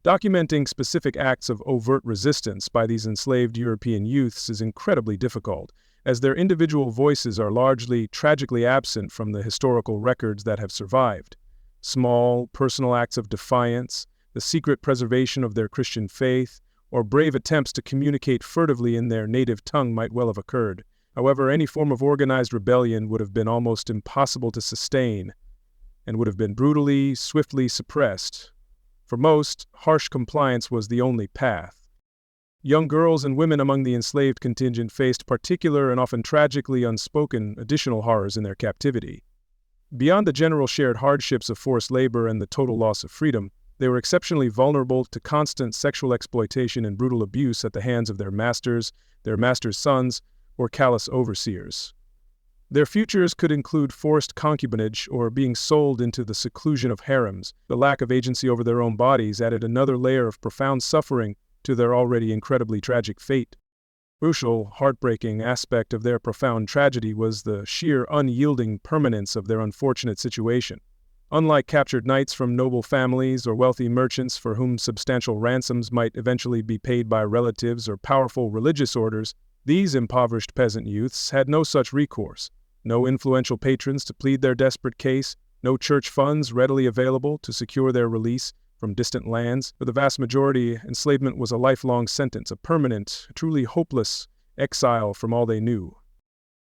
Speaker 1: Documenting specific acts of overt resistance by these enslaved European youths is incredibly difficult, as their individual voices are largely tragically absent from the historical records that have survived. Small, personal acts of defiance, the secret preservation of their Christian faith, or brave attempts to communicate furtively in their native tongue might well have occurred. However, any form of organized rebellion would have been almost impossible to sustain, and would have been brutally, swiftly suppressed. For most, harsh compliance was the only path. Young girls and women among the enslaved contingent faced particular and often tragically unspoken additional horrors in their captivity. Beyond the general shared hardships of forced labor and the total loss of freedom, they were exceptionally vulnerable to constant sexual exploitation and brutal abuse at the hands of their masters' sons, or callous overseers. Their futures could include forced concubinage or being sold into the seclusion of harems. The lack of agency over their own bodies added another layer of profound suffering to their already incredibly tragic fate. Crucial, heartbreaking aspect of their profound tragedy was the sheer unyielding permanence of their unfortunate situation. Unlike captured knights from noble families or wealthy merchants for whom substantial ransoms might eventually be paid by relatives or powerful religious orders, these impoverished peasant youths had no such recourse. No influential patrons to plead their desperate case, no church funds readily available to secure their release from distant lands. For the vast majority, enslavement was a lifelong sentence, a permanent, truly hopeless exile from all they knew.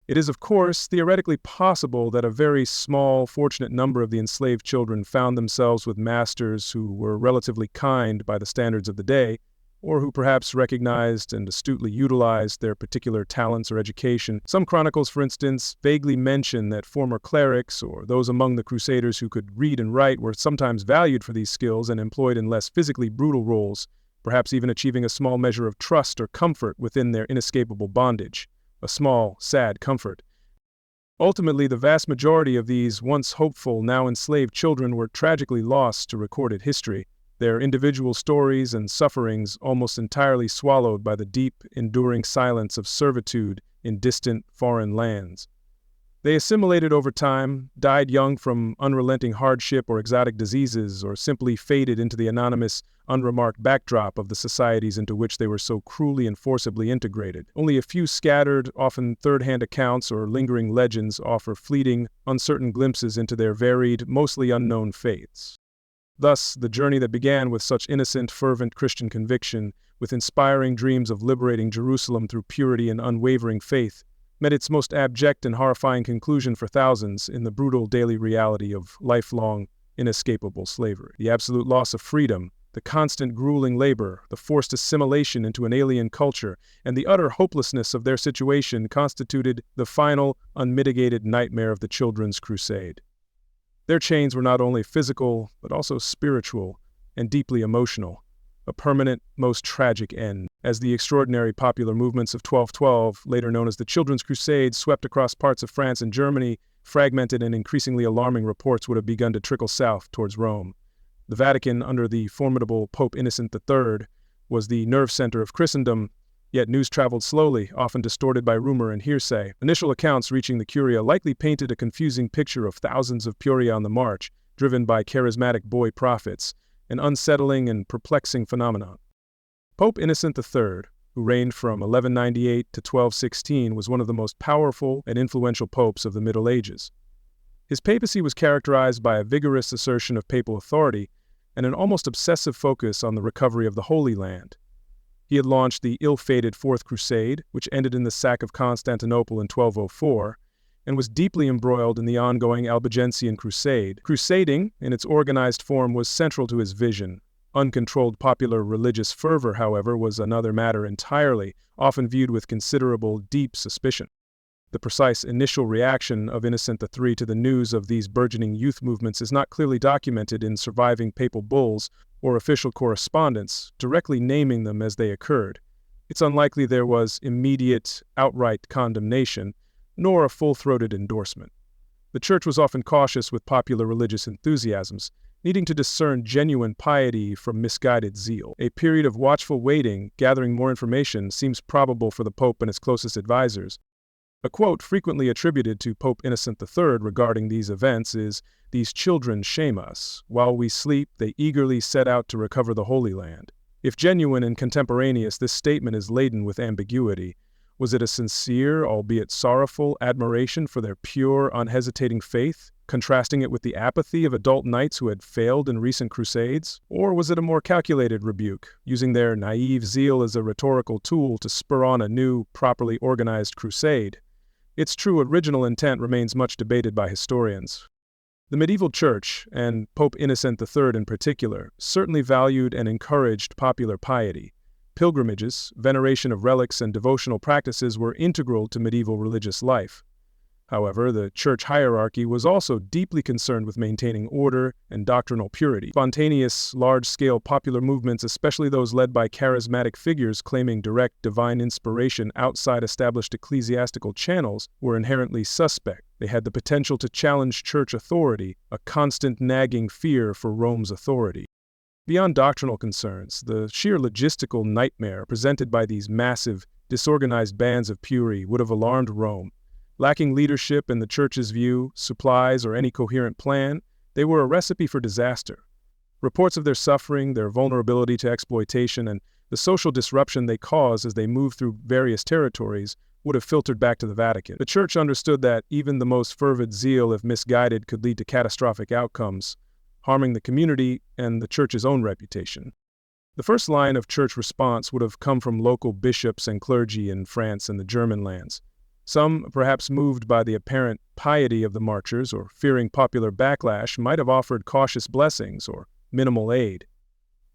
Speaker 1: It is, of course, theoretically possible that a very small, fortunate number of the enslaved children found themselves with masters who were relatively kind by the standards of the day, or who perhaps recognized and astutely utilized their particular talents or education. Some chronicles, for instance, vaguely mention that former clerics or those among the Crusaders who could read and write were sometimes valued for these skills and employed in less physically brutal roles, perhaps even achieving a small measure of trust or comfort within their inescapable bondage. A small, sad comfort. Ultimately, the vast majority of these once hopeful, now enslaved children were tragically lost to recorded history, their individual stories and sufferings almost entirely swallowed by the deep, enduring silence of servitude in distant, foreign lands. They assimilated over time, died young from unrelenting hardship or exotic diseases, or simply faded into the anonymous, unremarked backdrop of the societies into which they were so cruelly and forcibly integrated. Only a few scattered, often third-hand accounts or lingering legends offer fleeting, uncertain glimpses into their varied, mostly unknown fates. Thus, the journey that began with such innocent, fervent Christian conviction, with inspiring dreams of liberating Jerusalem through purity and unwavering faith, met its most abject and horrifying conclusion for thousands in the brutal daily reality of lifelong, inescapable slavery. The absolute loss of freedom, the constant grueling labor, the forced assimilation into an alien culture, and the utter hopelessness of their situation constituted the final, unmitigated nightmare of the children's crusade. Their chains were not only physical, but also spiritual and deeply emotional, a permanent, most tragic end. As the extraordinary popular movements of 1212, later known as the Children's Crusade, swept across parts of France and Germany, fragmented and increasingly alarming reports would have begun to trickle south towards Rome. The Vatican, under the formidable Pope Innocent III, was the nerve center of Christendom, yet news traveled slowly, often distorted by rumor and hearsay. Initial accounts reaching the Curia likely painted a confusing picture of thousands of Pueri on the march, driven by charismatic boy prophets, an unsettling and perplexing phenomenon. Pope Innocent III, who reigned from 1198 to 1216, was one of the most powerful and influential popes of the Middle Ages. His papacy was characterized by a vigorous assertion of papal authority and an almost obsessive focus on the recovery of the Holy Land. He had launched the ill-fated Fourth Crusade, which ended in the sack of Constantinople in 1204, and was deeply embroiled in the ongoing Albigensian Crusade. Crusading, in its organized form, was central to his vision. Uncontrolled popular religious fervor, however, was another matter entirely, often viewed with considerable, deep suspicion. The precise initial reaction of Innocent III to the news of these burgeoning youth movements is not clearly documented in surviving papal bulls or official correspondence, directly naming them as they occurred. It's unlikely there was immediate, outright condemnation, nor a full-throated endorsement. The Church was often cautious with popular religious enthusiasms, needing to discern genuine piety from misguided zeal. A period of watchful waiting, gathering more information, seems probable for the Pope and his closest advisors. A quote frequently attributed to Pope Innocent III regarding these events is, "These children shame us. While we sleep, they eagerly set out to recover the Holy Land." If genuine and contemporaneous, this statement is laden with ambiguity. Was it a sincere, albeit sorrowful, admiration for their pure, unhesitating faith, contrasting it with the apathy of adult knights who had failed in recent crusades? Or was it a more calculated rebuke, using their naive zeal as a rhetorical tool to spur on a new, properly organized crusade? Its true original intent remains much debated by historians. The medieval church, and Pope Innocent III in particular, certainly valued and encouraged popular piety. Pilgrimages, veneration of relics, and devotional practices were integral to medieval religious life. However, the church hierarchy was also deeply concerned with maintaining order and doctrinal purity. Spontaneous, large-scale popular movements, especially those led by charismatic figures claiming direct divine inspiration outside established ecclesiastical channels, were inherently suspect. They had the potential to challenge church authority, a constant nagging fear for Rome's authority. Beyond doctrinal concerns, the sheer logistical nightmare presented by these massive, disorganized bands of Pueri would have alarmed Rome. Lacking leadership in the church's view, supplies, or any coherent plan, they were a recipe for disaster. Reports of their suffering, their vulnerability to exploitation, and the social disruption they caused as they moved through various territories would have filtered back to the Vatican. The church understood that even the most fervent zeal, if misguided, could lead to catastrophic outcomes, harming the community and the church's own reputation. The first line of church response would have come from local bishops and clergy in France and the German lands. Some, perhaps moved by the apparent piety of the marchers or fearing popular backlash, might have offered cautious blessings or minimal aid.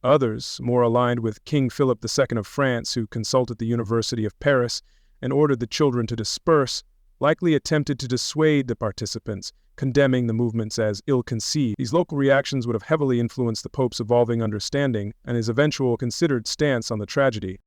Speaker 1: Others, more aligned with King Philip II of France, who consulted the University of Paris and ordered the children to disperse, likely attempted to dissuade the participants, condemning the movements as ill-conceived. These local reactions would have heavily influenced the Pope's evolving understanding and his eventual considered stance on the tragedy.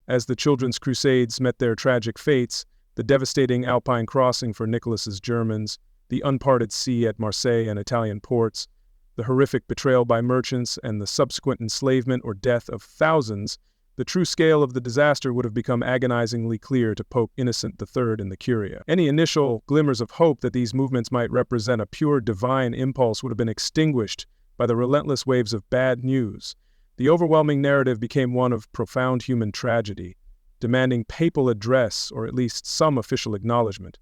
Speaker 1: As the children's crusades met their tragic fates, the devastating Alpine crossing for Nicholas's Germans, the unparted sea at Marseilles and Italian ports, the horrific betrayal by merchants, and the subsequent enslavement or death of thousands, the true scale of the disaster would have become agonizingly clear to Pope Innocent III and the Curia. Any initial glimmers of hope that these movements might represent a pure divine impulse would have been extinguished by the relentless waves of bad news. The overwhelming narrative became one of profound human tragedy, demanding papal address or at least some official acknowledgement.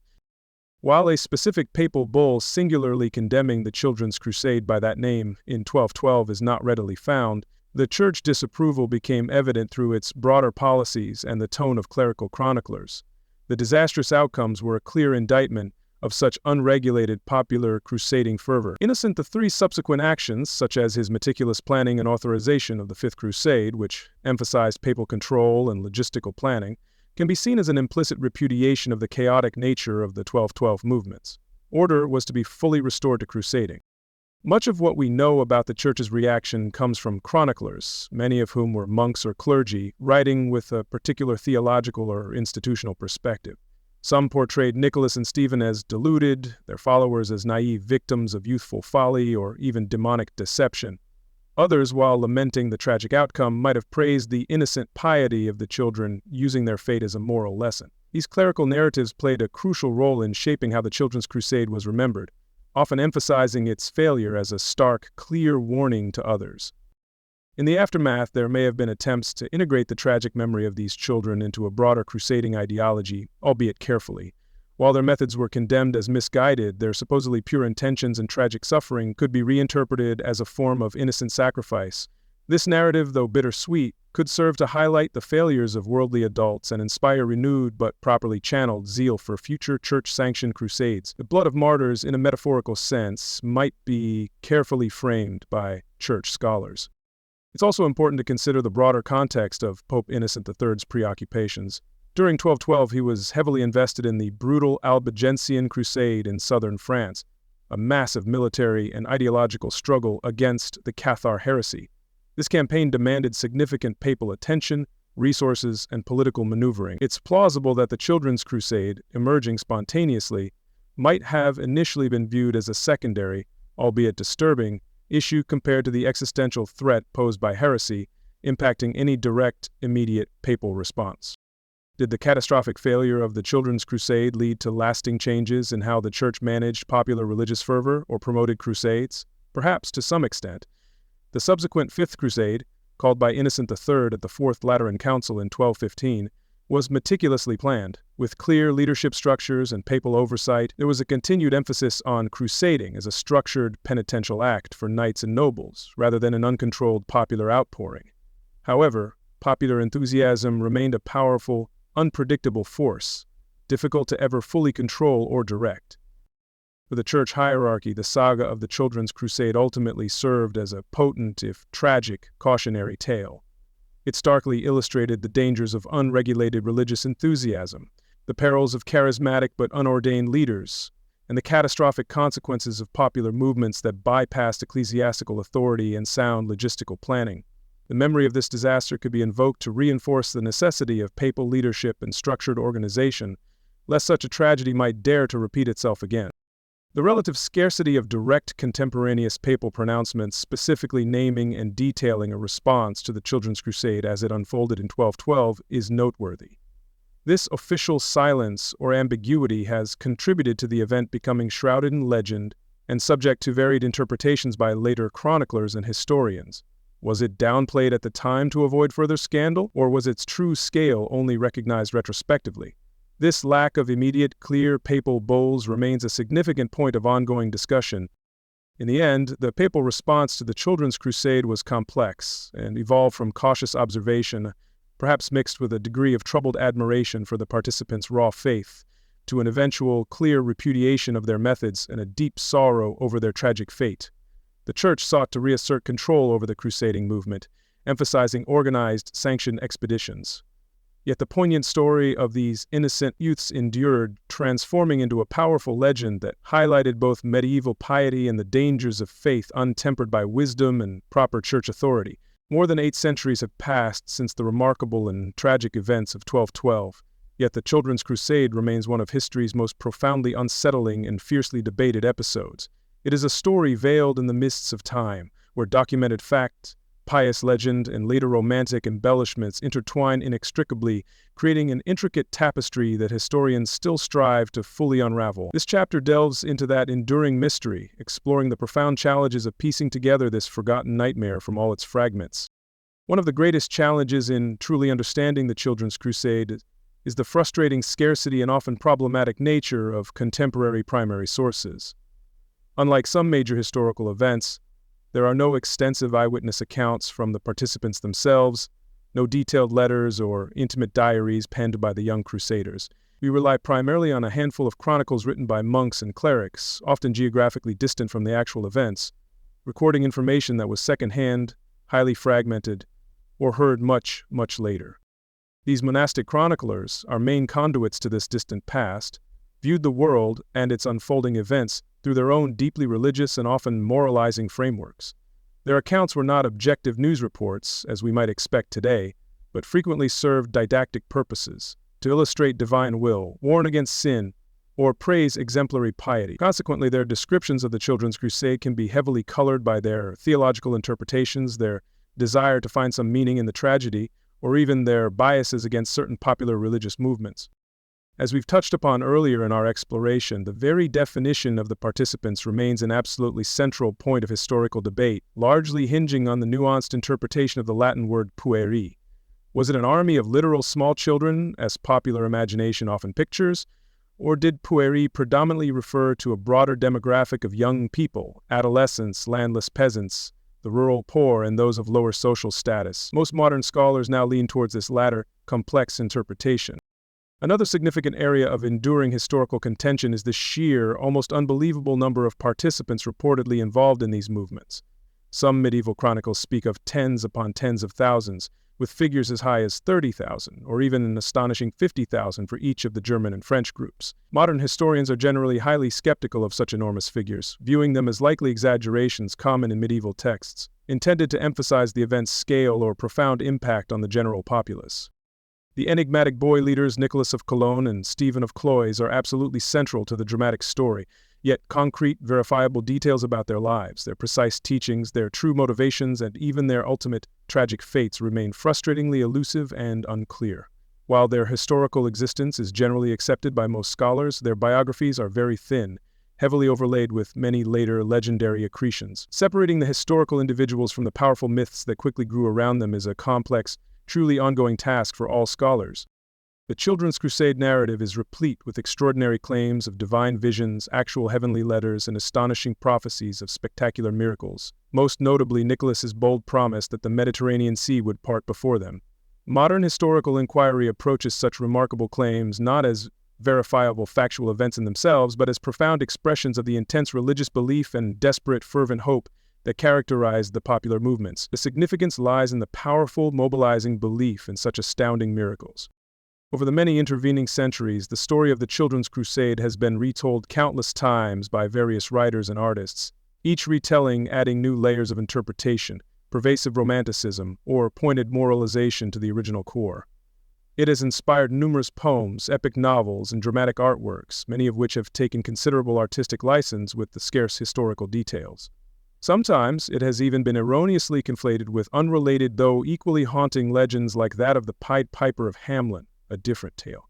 Speaker 1: While a specific papal bull singularly condemning the Children's Crusade by that name in 1212 is not readily found, the church disapproval became evident through its broader policies and the tone of clerical chroniclers. The disastrous outcomes were a clear indictment of such unregulated popular crusading fervor. Innocent III's subsequent actions, such as his meticulous planning and authorization of the Fifth Crusade, which emphasized papal control and logistical planning, can be seen as an implicit repudiation of the chaotic nature of the 1212 movements. Order was to be fully restored to crusading. Much of what we know about the Church's reaction comes from chroniclers, many of whom were monks or clergy, writing with a particular theological or institutional perspective. Some portrayed Nicholas and Stephen as deluded, their followers as naive victims of youthful folly or even demonic deception. Others, while lamenting the tragic outcome, might have praised the innocent piety of the children, using their fate as a moral lesson. These clerical narratives played a crucial role in shaping how the Children's Crusade was remembered, often emphasizing its failure as a stark, clear warning to others. In the aftermath, there may have been attempts to integrate the tragic memory of these children into a broader crusading ideology, albeit carefully. While their methods were condemned as misguided, their supposedly pure intentions and tragic suffering could be reinterpreted as a form of innocent sacrifice. This narrative, though bittersweet, could serve to highlight the failures of worldly adults and inspire renewed but properly channeled zeal for future church-sanctioned crusades. The blood of martyrs, in a metaphorical sense, might be carefully framed by church scholars. It's also important to consider the broader context of Pope Innocent III's preoccupations. During 1212, he was heavily invested in the brutal Albigensian Crusade in southern France, a massive military and ideological struggle against the Cathar heresy. This campaign demanded significant papal attention, resources, and political maneuvering. It's plausible that the Children's Crusade, emerging spontaneously, might have initially been viewed as a secondary, albeit disturbing, issue compared to the existential threat posed by heresy, impacting any direct, immediate papal response. Did the catastrophic failure of the Children's Crusade lead to lasting changes in how the Church managed popular religious fervor or promoted crusades? Perhaps to some extent. The subsequent Fifth Crusade, called by Innocent III at the Fourth Lateran Council in 1215, was meticulously planned. With clear leadership structures and papal oversight, there was a continued emphasis on crusading as a structured penitential act for knights and nobles, rather than an uncontrolled popular outpouring. However, popular enthusiasm remained a powerful, unpredictable force, difficult to ever fully control or direct. For the church hierarchy, the saga of the Children's Crusade ultimately served as a potent, if tragic, cautionary tale. It starkly illustrated the dangers of unregulated religious enthusiasm, the perils of charismatic but unordained leaders, and the catastrophic consequences of popular movements that bypassed ecclesiastical authority and sound logistical planning. The memory of this disaster could be invoked to reinforce the necessity of papal leadership and structured organization, lest such a tragedy might dare to repeat itself again. The relative scarcity of direct contemporaneous papal pronouncements specifically naming and detailing a response to the Children's Crusade as it unfolded in 1212 is noteworthy. This official silence or ambiguity has contributed to the event becoming shrouded in legend and subject to varied interpretations by later chroniclers and historians. Was it downplayed at the time to avoid further scandal, or was its true scale only recognized retrospectively? This lack of immediate, clear papal bulls remains a significant point of ongoing discussion. In the end, the papal response to the Children's Crusade was complex and evolved from cautious observation, perhaps mixed with a degree of troubled admiration for the participants' raw faith, to an eventual clear repudiation of their methods and a deep sorrow over their tragic fate. The Church sought to reassert control over the crusading movement, emphasizing organized, sanctioned expeditions. Yet the poignant story of these innocent youths endured, transforming into a powerful legend that highlighted both medieval piety and the dangers of faith untempered by wisdom and proper church authority. More than 8 centuries have passed since the remarkable and tragic events of 1212, yet the Children's Crusade remains one of history's most profoundly unsettling and fiercely debated episodes. It is a story veiled in the mists of time, where documented fact, pious legend, and later romantic embellishments intertwine inextricably, creating an intricate tapestry that historians still strive to fully unravel. This chapter delves into that enduring mystery, exploring the profound challenges of piecing together this forgotten nightmare from all its fragments. One of the greatest challenges in truly understanding the Children's Crusade is the frustrating scarcity and often problematic nature of contemporary primary sources. Unlike some major historical events, there are no extensive eyewitness accounts from the participants themselves, no detailed letters or intimate diaries penned by the young crusaders. We rely primarily on a handful of chronicles written by monks and clerics, often geographically distant from the actual events, recording information that was secondhand, highly fragmented, or heard much, much later. These monastic chroniclers, our main conduits to this distant past, viewed the world and its unfolding events through their own deeply religious and often moralizing frameworks. Their accounts were not objective news reports, as we might expect today, but frequently served didactic purposes, to illustrate divine will, warn against sin, or praise exemplary piety. Consequently, their descriptions of the Children's Crusade can be heavily colored by their theological interpretations, their desire to find some meaning in the tragedy, or even their biases against certain popular religious movements. As we've touched upon earlier in our exploration, the very definition of the participants remains an absolutely central point of historical debate, largely hinging on the nuanced interpretation of the Latin word pueri. Was it an army of literal small children, as popular imagination often pictures, or did pueri predominantly refer to a broader demographic of young people, adolescents, landless peasants, the rural poor, and those of lower social status? Most modern scholars now lean towards this latter, complex interpretation. Another significant area of enduring historical contention is the sheer, almost unbelievable number of participants reportedly involved in these movements. Some medieval chronicles speak of tens upon tens of thousands, with figures as high as 30,000, or even an astonishing 50,000 for each of the German and French groups. Modern historians are generally highly skeptical of such enormous figures, viewing them as likely exaggerations common in medieval texts, intended to emphasize the event's scale or profound impact on the general populace. The enigmatic boy leaders Nicholas of Cologne and Stephen of Cloyes are absolutely central to the dramatic story, yet concrete, verifiable details about their lives, their precise teachings, their true motivations, and even their ultimate tragic fates remain frustratingly elusive and unclear. While their historical existence is generally accepted by most scholars, their biographies are very thin, heavily overlaid with many later legendary accretions. Separating the historical individuals from the powerful myths that quickly grew around them is a complex, truly ongoing task for all scholars. The Children's Crusade narrative is replete with extraordinary claims of divine visions, actual heavenly letters, and astonishing prophecies of spectacular miracles, most notably Nicholas's bold promise that the Mediterranean Sea would part before them. Modern historical inquiry approaches such remarkable claims not as verifiable factual events in themselves, but as profound expressions of the intense religious belief and desperate, fervent hope that characterized the popular movements. The significance lies in the powerful, mobilizing belief in such astounding miracles. Over the many intervening centuries, the story of the Children's Crusade has been retold countless times by various writers and artists, each retelling adding new layers of interpretation, pervasive romanticism, or pointed moralization to the original core. It has inspired numerous poems, epic novels, and dramatic artworks, many of which have taken considerable artistic license with the scarce historical details. Sometimes it has even been erroneously conflated with unrelated though equally haunting legends like that of the Pied Piper of Hamelin, a different tale.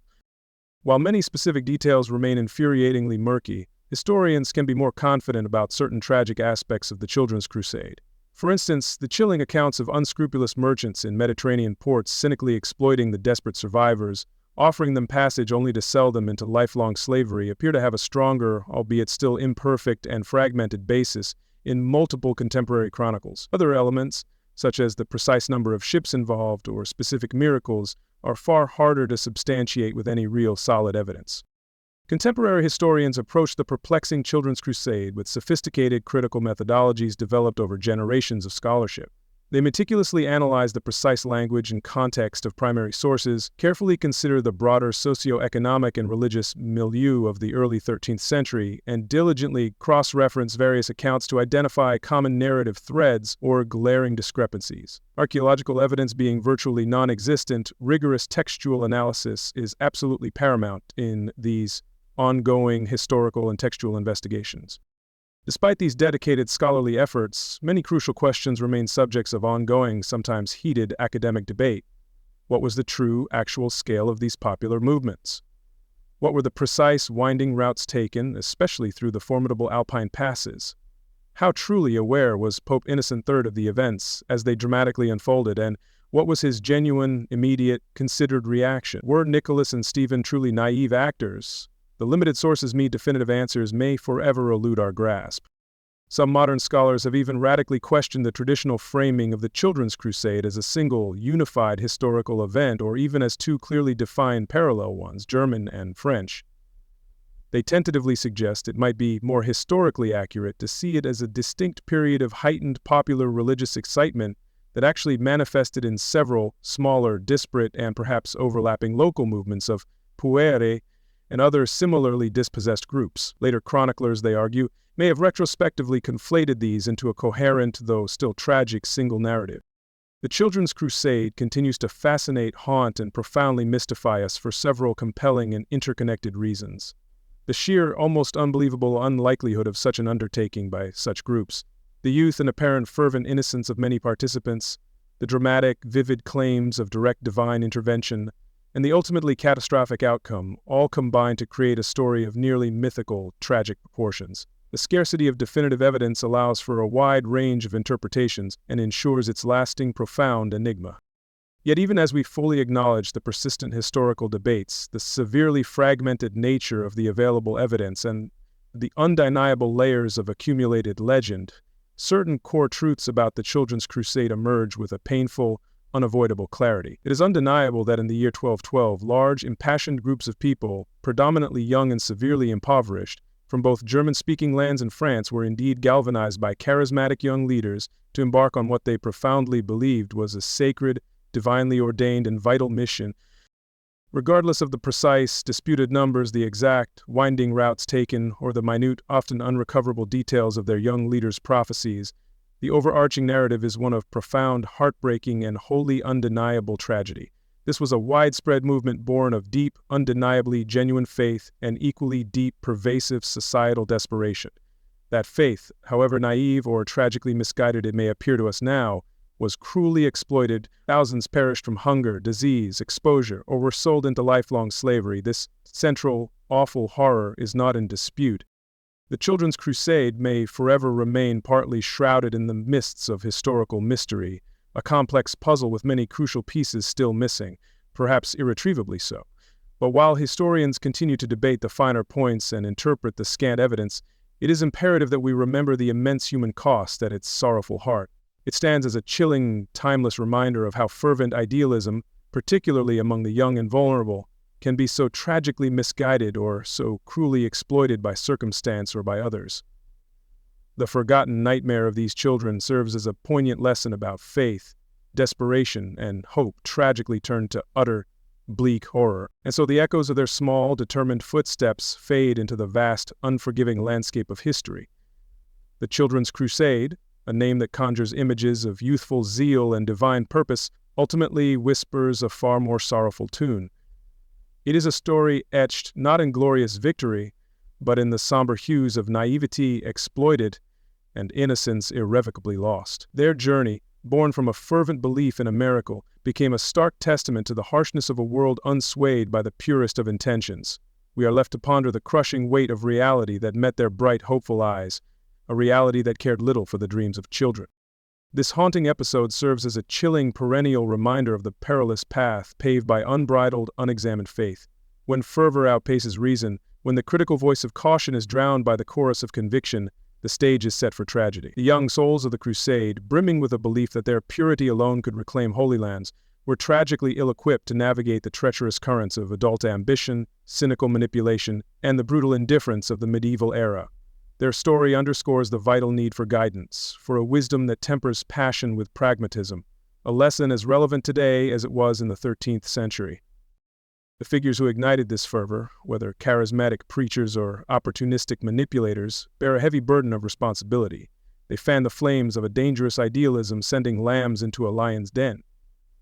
Speaker 1: While many specific details remain infuriatingly murky, historians can be more confident about certain tragic aspects of the Children's Crusade. For instance, the chilling accounts of unscrupulous merchants in Mediterranean ports cynically exploiting the desperate survivors, offering them passage only to sell them into lifelong slavery, appear to have a stronger, albeit still imperfect and fragmented basis in multiple contemporary chronicles. Other elements, such as the precise number of ships involved or specific miracles, are far harder to substantiate with any real solid evidence. Contemporary historians approach the perplexing Children's Crusade with sophisticated critical methodologies developed over generations of scholarship. They meticulously analyze the precise language and context of primary sources, carefully consider the broader socio-economic and religious milieu of the early 13th century, and diligently cross-reference various accounts to identify common narrative threads or glaring discrepancies. Archaeological evidence being virtually non-existent, rigorous textual analysis is absolutely paramount in these ongoing historical and textual investigations. Despite these dedicated scholarly efforts, many crucial questions remain subjects of ongoing, sometimes heated, academic debate. What was the true, actual scale of these popular movements? What were the precise, winding routes taken, especially through the formidable Alpine passes? How truly aware was Pope Innocent III of the events as they dramatically unfolded, and what was his genuine, immediate, considered reaction? Were Nicholas and Stephen truly naive actors? The limited sources meet definitive answers may forever elude our grasp. Some modern scholars have even radically questioned the traditional framing of the Children's Crusade as a single, unified historical event or even as two clearly defined parallel ones, German and French. They tentatively suggest it might be more historically accurate to see it as a distinct period of heightened popular religious excitement that actually manifested in several smaller, disparate, and perhaps overlapping local movements of Pueri and other similarly dispossessed groups. Later chroniclers, they argue, may have retrospectively conflated these into a coherent, though still tragic, single narrative. The Children's Crusade continues to fascinate, haunt, and profoundly mystify us for several compelling and interconnected reasons. The sheer, almost unbelievable unlikelihood of such an undertaking by such groups, the youth and apparent fervent innocence of many participants, the dramatic, vivid claims of direct divine intervention, and the ultimately catastrophic outcome all combine to create a story of nearly mythical, tragic proportions. The scarcity of definitive evidence allows for a wide range of interpretations and ensures its lasting, profound enigma. Yet even as we fully acknowledge the persistent historical debates, the severely fragmented nature of the available evidence, and the undeniable layers of accumulated legend, certain core truths about the Children's Crusade emerge with a painful, unavoidable clarity. It is undeniable that in the year 1212, large, impassioned groups of people, predominantly young and severely impoverished, from both German-speaking lands and France, were indeed galvanized by charismatic young leaders to embark on what they profoundly believed was a sacred, divinely ordained and vital mission. Regardless of the precise, disputed numbers, the exact, winding routes taken, or the minute, often unrecoverable details of their young leaders' prophecies, the overarching narrative is one of profound, heartbreaking, and wholly undeniable tragedy. This was a widespread movement born of deep, undeniably genuine faith and equally deep, pervasive societal desperation. That faith, however naive or tragically misguided it may appear to us now, was cruelly exploited. Thousands perished from hunger, disease, exposure, or were sold into lifelong slavery. This central, awful horror is not in dispute. The Children's Crusade may forever remain partly shrouded in the mists of historical mystery, a complex puzzle with many crucial pieces still missing, perhaps irretrievably so. But while historians continue to debate the finer points and interpret the scant evidence, it is imperative that we remember the immense human cost at its sorrowful heart. It stands as a chilling, timeless reminder of how fervent idealism, particularly among the young and vulnerable, can be so tragically misguided or so cruelly exploited by circumstance or by others. The forgotten nightmare of these children serves as a poignant lesson about faith, desperation, and hope tragically turned to utter, bleak horror. And so the echoes of their small, determined footsteps fade into the vast, unforgiving landscape of history. The Children's Crusade, a name that conjures images of youthful zeal and divine purpose, ultimately whispers a far more sorrowful tune. It is a story etched not in glorious victory, but in the somber hues of naivety exploited and innocence irrevocably lost. Their journey, born from a fervent belief in a miracle, became a stark testament to the harshness of a world unswayed by the purest of intentions. We are left to ponder the crushing weight of reality that met their bright, hopeful eyes, a reality that cared little for the dreams of children. This haunting episode serves as a chilling, perennial reminder of the perilous path paved by unbridled, unexamined faith. When fervor outpaces reason, when the critical voice of caution is drowned by the chorus of conviction, the stage is set for tragedy. The young souls of the Crusade, brimming with a belief that their purity alone could reclaim Holy Lands, were tragically ill-equipped to navigate the treacherous currents of adult ambition, cynical manipulation, and the brutal indifference of the medieval era. Their story underscores the vital need for guidance, for a wisdom that tempers passion with pragmatism, a lesson as relevant today as it was in the 13th century. The figures who ignited this fervor, whether charismatic preachers or opportunistic manipulators, bear a heavy burden of responsibility. They fan the flames of a dangerous idealism, sending lambs into a lion's den.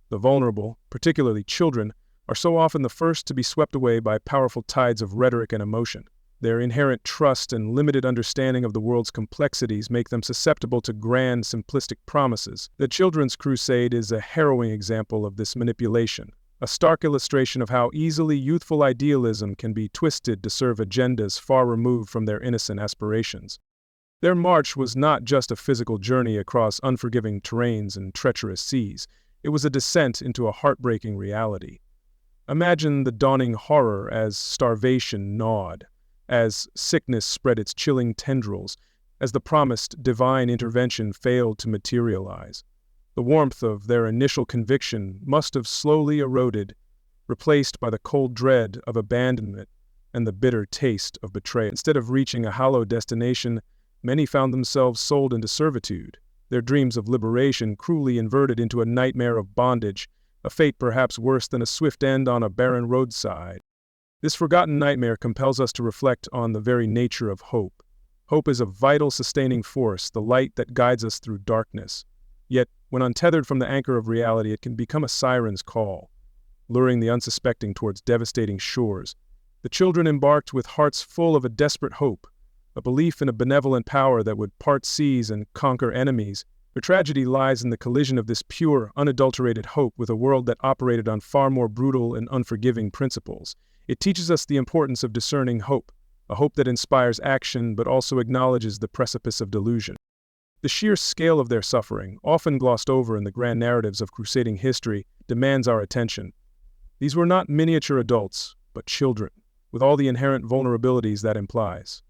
Speaker 1: The vulnerable, particularly children, are so often the first to be swept away by powerful tides of rhetoric and emotion. Their inherent trust and limited understanding of the world's complexities make them susceptible to grand, simplistic promises. The Children's Crusade is a harrowing example of this manipulation, a stark illustration of how easily youthful idealism can be twisted to serve agendas far removed from their innocent aspirations. Their march was not just a physical journey across unforgiving terrains and treacherous seas. It was a descent into a heartbreaking reality. Imagine the dawning horror as starvation gnawed, as sickness spread its chilling tendrils, as the promised divine intervention failed to materialize. The warmth of their initial conviction must have slowly eroded, replaced by the cold dread of abandonment and the bitter taste of betrayal. Instead of reaching a hallowed destination, many found themselves sold into servitude, their dreams of liberation cruelly inverted into a nightmare of bondage, a fate perhaps worse than a swift end on a barren roadside. This forgotten nightmare compels us to reflect on the very nature of hope. Hope is a vital, sustaining force, the light that guides us through darkness. Yet, when untethered from the anchor of reality, it can become a siren's call, luring the unsuspecting towards devastating shores. The children embarked with hearts full of a desperate hope, a belief in a benevolent power that would part seas and conquer enemies. Their tragedy lies in the collision of this pure, unadulterated hope with a world that operated on far more brutal and unforgiving principles. It teaches us the importance of discerning hope, a hope that inspires action but also acknowledges the precipice of delusion. The sheer scale of their suffering, often glossed over in the grand narratives of crusading history, demands our attention. These were not miniature adults, but children, with all the inherent vulnerabilities that implies.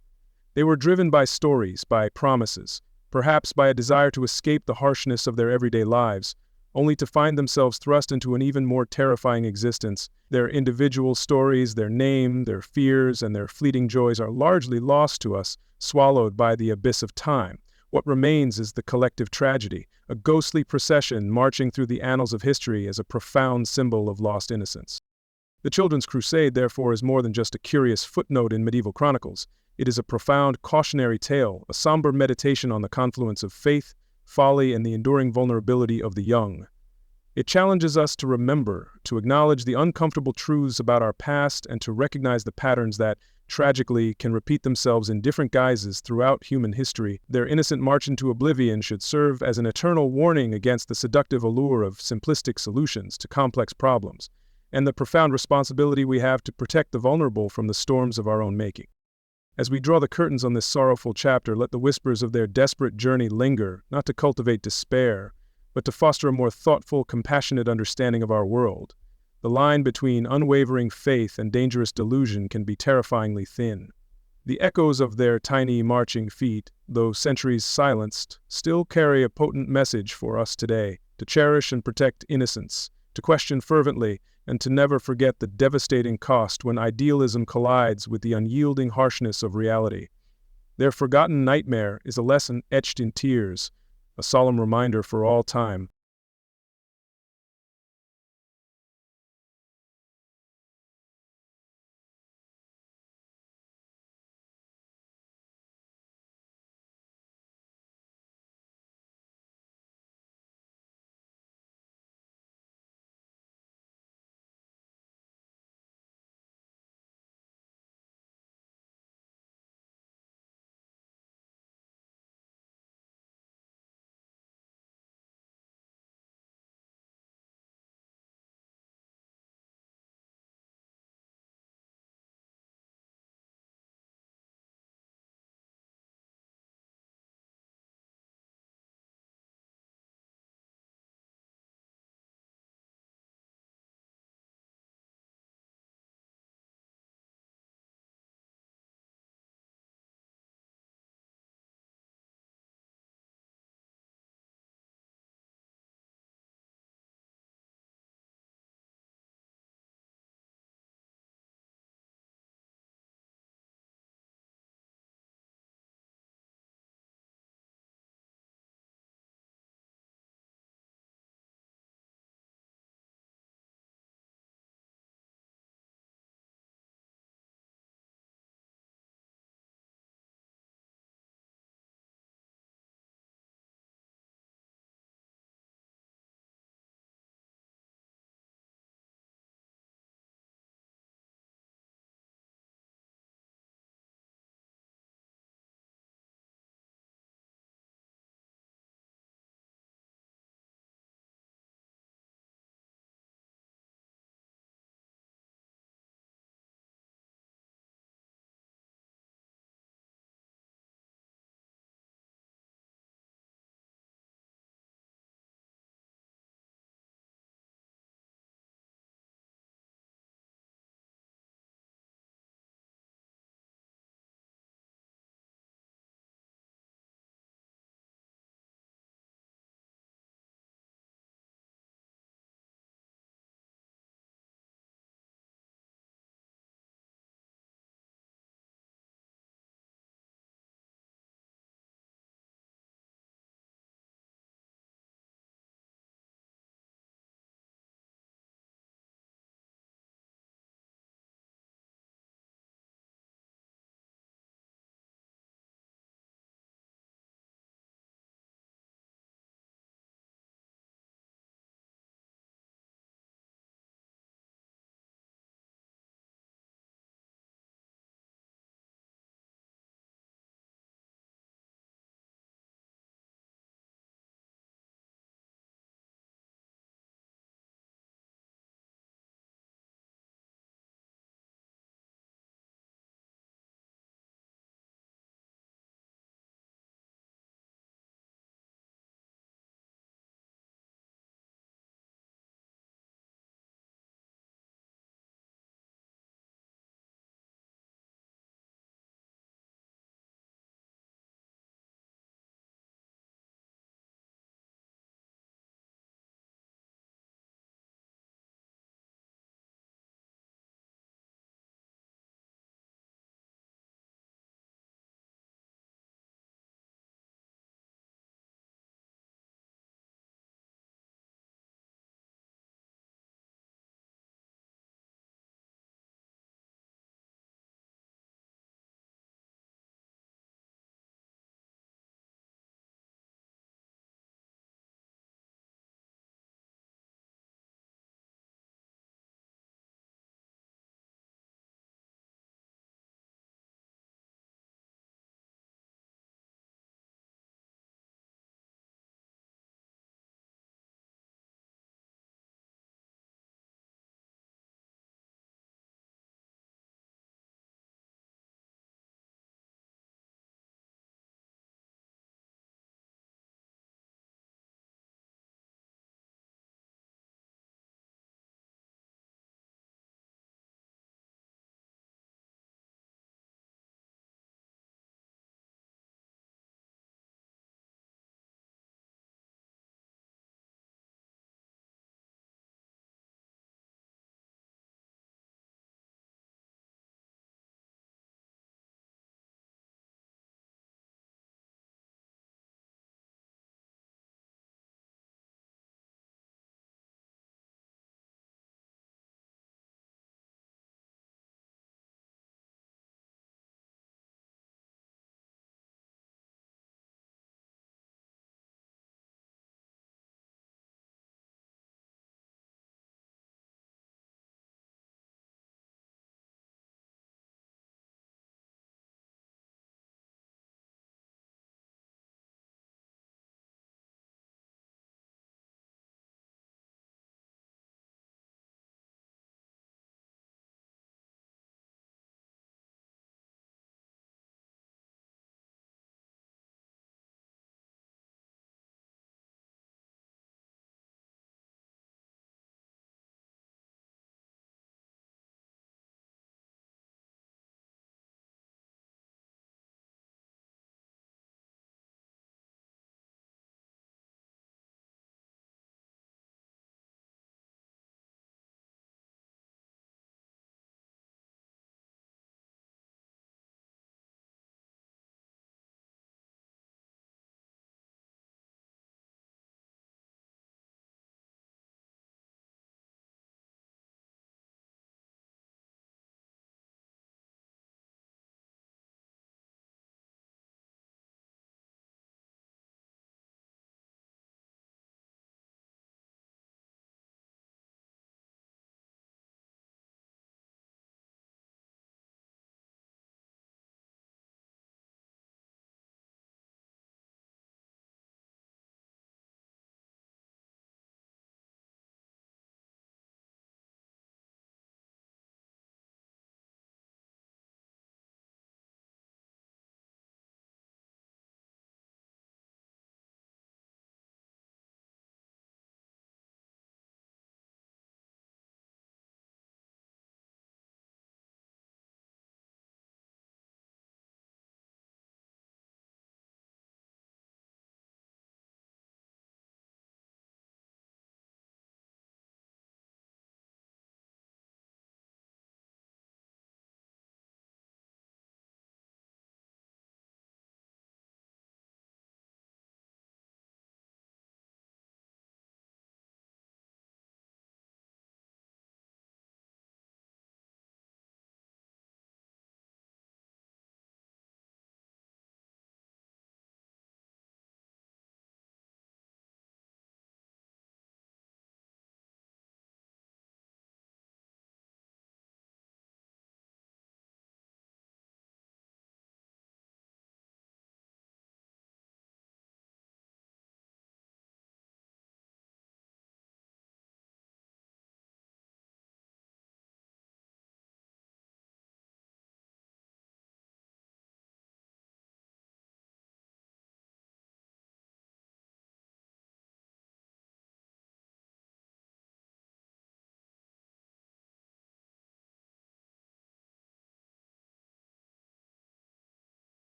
Speaker 1: They were driven by stories, by promises, perhaps by a desire to escape the harshness of their everyday lives, only to find themselves thrust into an even more terrifying existence. Their individual stories, their name, their fears, and their fleeting joys are largely lost to us, swallowed by the abyss of time. What remains is the collective tragedy, a ghostly procession marching through the annals of history as a profound symbol of lost innocence. The Children's Crusade, therefore, is more than just a curious footnote in medieval chronicles. It is a profound cautionary tale, a somber meditation on the confluence of faith, folly, and the enduring vulnerability of the young. It challenges us to remember, to acknowledge the uncomfortable truths about our past, and to recognize the patterns that, tragically, can repeat themselves in different guises throughout human history. Their innocent march into oblivion should serve as an eternal warning against the seductive allure of simplistic solutions to complex problems, and the profound responsibility we have to protect the vulnerable from the storms of our own making. As we draw the curtains on this sorrowful chapter, let the whispers of their desperate journey linger, not to cultivate despair, but to foster a more thoughtful, compassionate understanding of our world. The line between unwavering faith and dangerous delusion can be terrifyingly thin. The echoes of their tiny marching feet, though centuries silenced, still carry a potent message for us today: to cherish and protect innocence, to question fervently, and to never forget the devastating cost when idealism collides with the unyielding harshness of reality. Their forgotten nightmare is a lesson etched in tears, a solemn reminder for all time